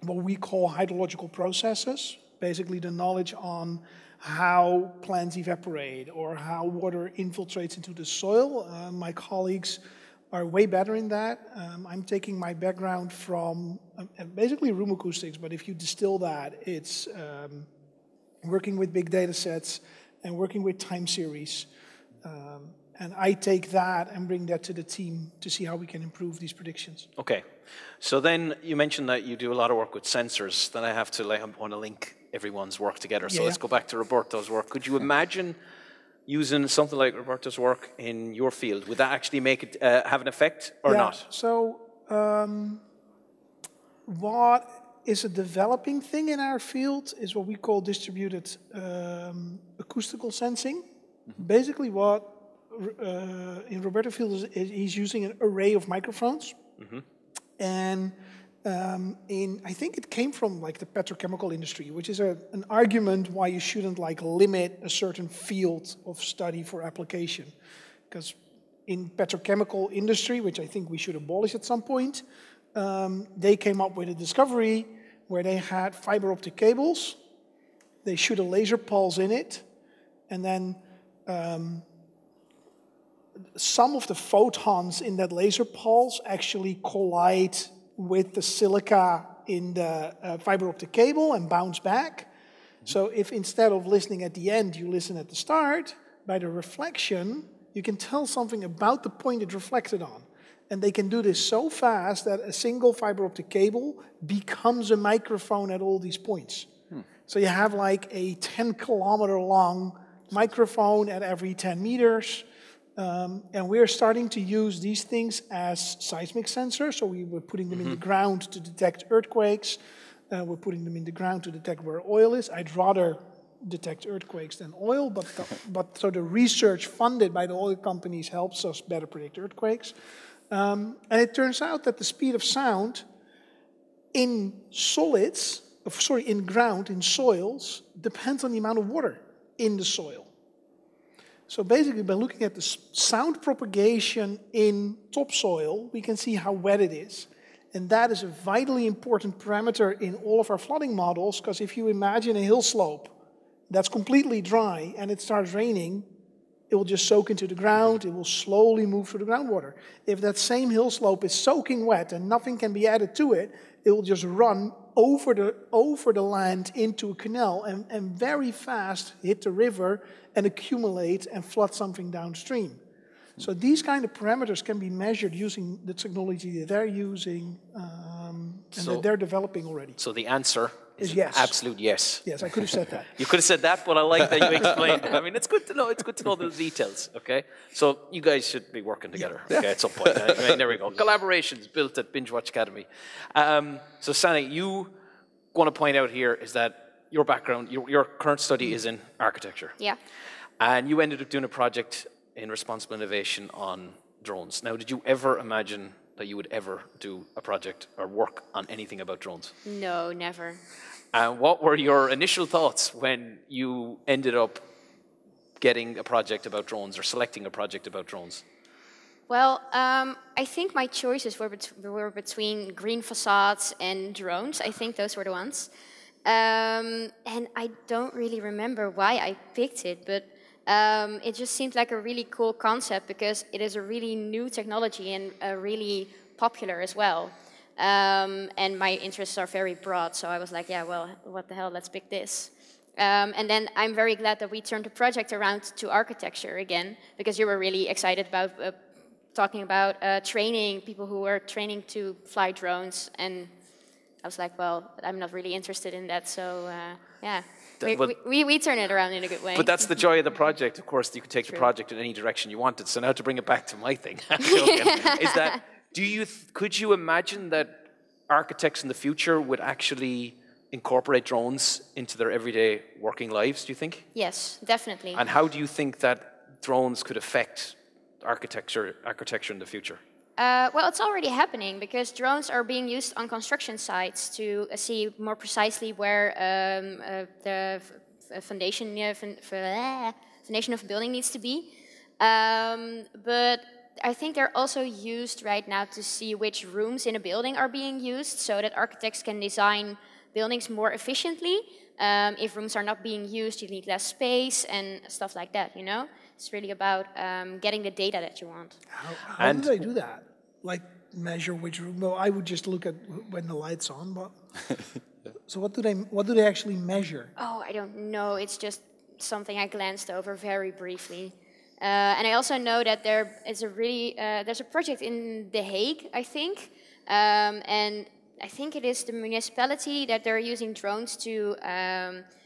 what we call hydrological processes, basically the knowledge on how plants evaporate or how water infiltrates into the soil. My colleagues are way better in that. I'm taking my background from basically room acoustics, but if you distill that, it's working with big data sets and working with time series. And I take that and bring that to the team to see how we can improve these predictions. Okay. So then you mentioned that you do a lot of work with sensors. Then I have to want to link everyone's work together. So let's go back to Roberto's work. Could you imagine using something like Roberto's work in your field? Would that actually make it have an effect or not? So what is a developing thing in our field is what we call distributed acoustical sensing. Basically what in Roberto field, he's using an array of microphones. And I think it came from like the petrochemical industry, which is an argument why you shouldn't like limit a certain field of study for application. Because in petrochemical industry, which I think we should abolish at some point, they came up with a discovery where they had fiber optic cables, they shoot a laser pulse in it, and then some of the photons in that laser pulse actually collide with the silica in the fiber optic cable and bounce back. So if instead of listening at the end, you listen at the start, by the reflection, you can tell something about the point it reflected on. And they can do this so fast that a single fiber optic cable becomes a microphone at all these points. So you have like a 10-kilometer long microphone at every 10 meters. And we're starting to use these things as seismic sensors. So we were putting them in the ground to detect earthquakes. We're putting them in the ground to detect where oil is. I'd rather detect earthquakes than oil, but so the research funded by the oil companies helps us better predict earthquakes. And it turns out that the speed of sound in solids, in ground, in soils, depends on the amount of water in the soil. So basically, by looking at the sound propagation in topsoil, we can see how wet it is. And that is a vitally important parameter in all of our flooding models, because if you imagine a hill slope that's completely dry and it starts raining, it will just soak into the ground, it will slowly move through the groundwater. If that same hill slope is soaking wet and nothing can be added to it, it will just run over the land into a canal and very fast hit the river and accumulate and flood something downstream. So these kind of parameters can be measured using the technology that they're using and that they're developing already. So the answer is yes. Absolute yes. Yes, I could have said that. You could have said that, but I like that you explained it. I mean, it's good to know. It's good to know the details. Okay, so you guys should be working together. Okay, at some point. I mean, there we go. Collaborations built at BingeWatch Academy. So Sanne, you want to point out here is that your background, your current study is in architecture. Yeah. And you ended up doing a project in responsible innovation on drones. Now, did you ever imagine that you would ever do a project or work on anything about drones? No, never. And what were your initial thoughts when you ended up getting a project about drones or selecting a project about drones? Well, I think my choices were between green facades and drones. I think those were the ones. And I don't really remember why I picked it, but it just seemed like a really cool concept because it is a really new technology and really popular as well. And my interests are very broad, so I was like, yeah, well, what the hell, let's pick this. And then I'm very glad that we turned the project around to architecture again, because you were really excited about talking about training, people who were training to fly drones, and I was like, well, I'm not really interested in that, so yeah. We turn it around in a good way. But that's the joy of the project. Of course, you could take the project in any direction you wanted. So now to bring it back to my thing, is that could you imagine that architects in the future would actually incorporate drones into their everyday working lives, do you think? Yes, definitely. And how do you think that drones could affect architecture in the future? Well, it's already happening because drones are being used on construction sites to see more precisely where the foundation of a building needs to be. But I think they're also used right now to see which rooms in a building are being used so that architects can design buildings more efficiently. If rooms are not being used, you need less space and stuff like that, you know? It's really about getting the data that you want. How do they do that? Like measure which room? Well, I would just look at when the light's on, but so what do they actually measure? Oh, I don't know. It's just something I glanced over very briefly. And I also know that there's a project in The Hague, I think, and I think it is the municipality that they're using drones to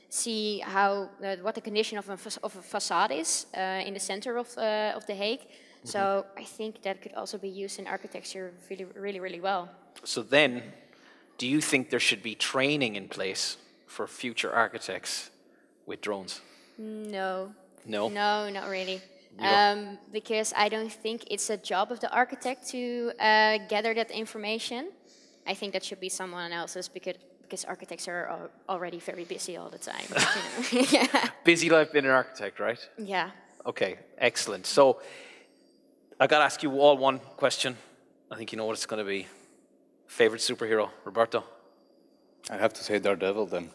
see how what the condition of a facade is in the center of The Hague. So I think that could also be used in architecture really, really well. So then, do you think there should be training in place for future architects with drones? No. No? No, not really. because I don't think it's a job of the architect to gather that information. I think that should be someone else's because architects are already very busy all the time. You know? Yeah. Busy life being an architect, right? Yeah. Okay, excellent. So I got to ask you all one question. I think you know what it's going to be. Favorite superhero, Roberto? I have to say Daredevil then.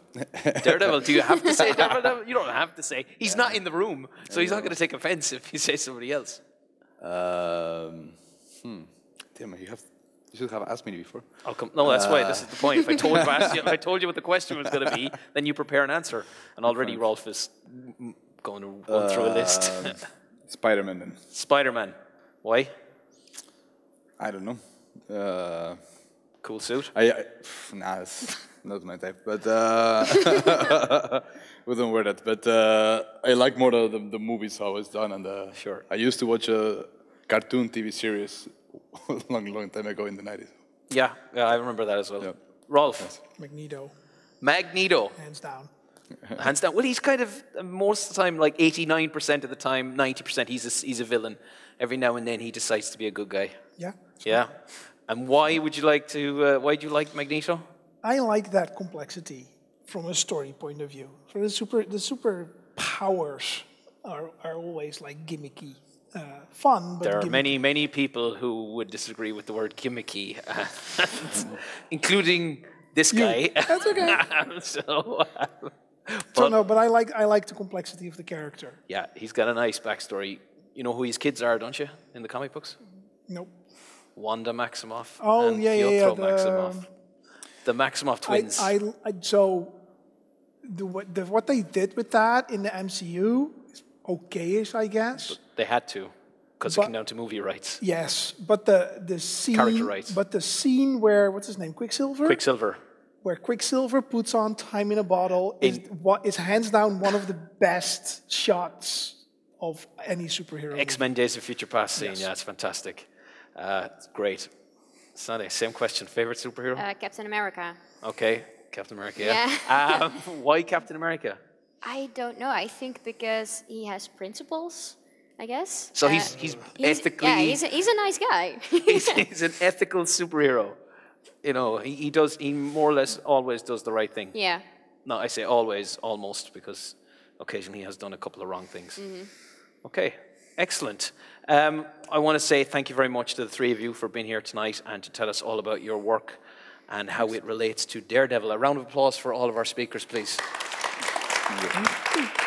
Daredevil, do you have to say Daredevil? You don't have to say. He's not in the room, so he's not going to take offense if you say somebody else. Damn, you should have asked me before. I'll come. No, that's why. This is the point. If I told you what the question was going to be, then you prepare an answer. And already Rolf is going to run through a list. Spider-Man then. Spider-Man. Why? I don't know. Cool suit? Nah, it's not my type, but wouldn't wear that. But I like more the movies, how it's done. And sure. I used to watch a cartoon TV series a long time ago in the 90s. Yeah, I remember that as well. Yeah. Rolf? Yes. Magneto. Hands down. Hands down. Well, he's kind of, most of the time, like 89% of the time, 90%, he's a villain. Every now and then he decides to be a good guy. Yeah. Yeah. And why would you like to, why do you like Magneto? I like that complexity from a story point of view. So the super powers are always like gimmicky, fun, but there are gimmicky. many people who would disagree with the word gimmicky, including this guy. That's okay. But I like the complexity of the character. Yeah, he's got a nice backstory. You know who his kids are, don't you, in the comic books? Nope. Wanda Maximoff and Piotr Maximoff. The Maximoff twins. So what they did with that in the MCU is okay-ish, I guess. But they had to, because it came down to movie rights. Yes, but the scene, character rights. But the scene where what's his name, Quicksilver, where Quicksilver puts on Time in a Bottle is hands down one of the best shots of any superhero. X-Men Days of Future Past scene. Yes. Yeah, it's fantastic. It's great. Sanne, same question. Favorite superhero? Captain America. Okay, Captain America. Yeah. Why Captain America? I don't know. I think because he has principles, I guess. So he's ethically. Yeah, he's a nice guy. he's an ethical superhero. You know, he more or less always does the right thing. Yeah. No, I say always, almost, because occasionally he has done a couple of wrong things. Mm-hmm. Okay, excellent. I want to say thank you very much to the three of you for being here tonight and to tell us all about your work and how it relates to Daredevil. A round of applause for all of our speakers, please. Thank you.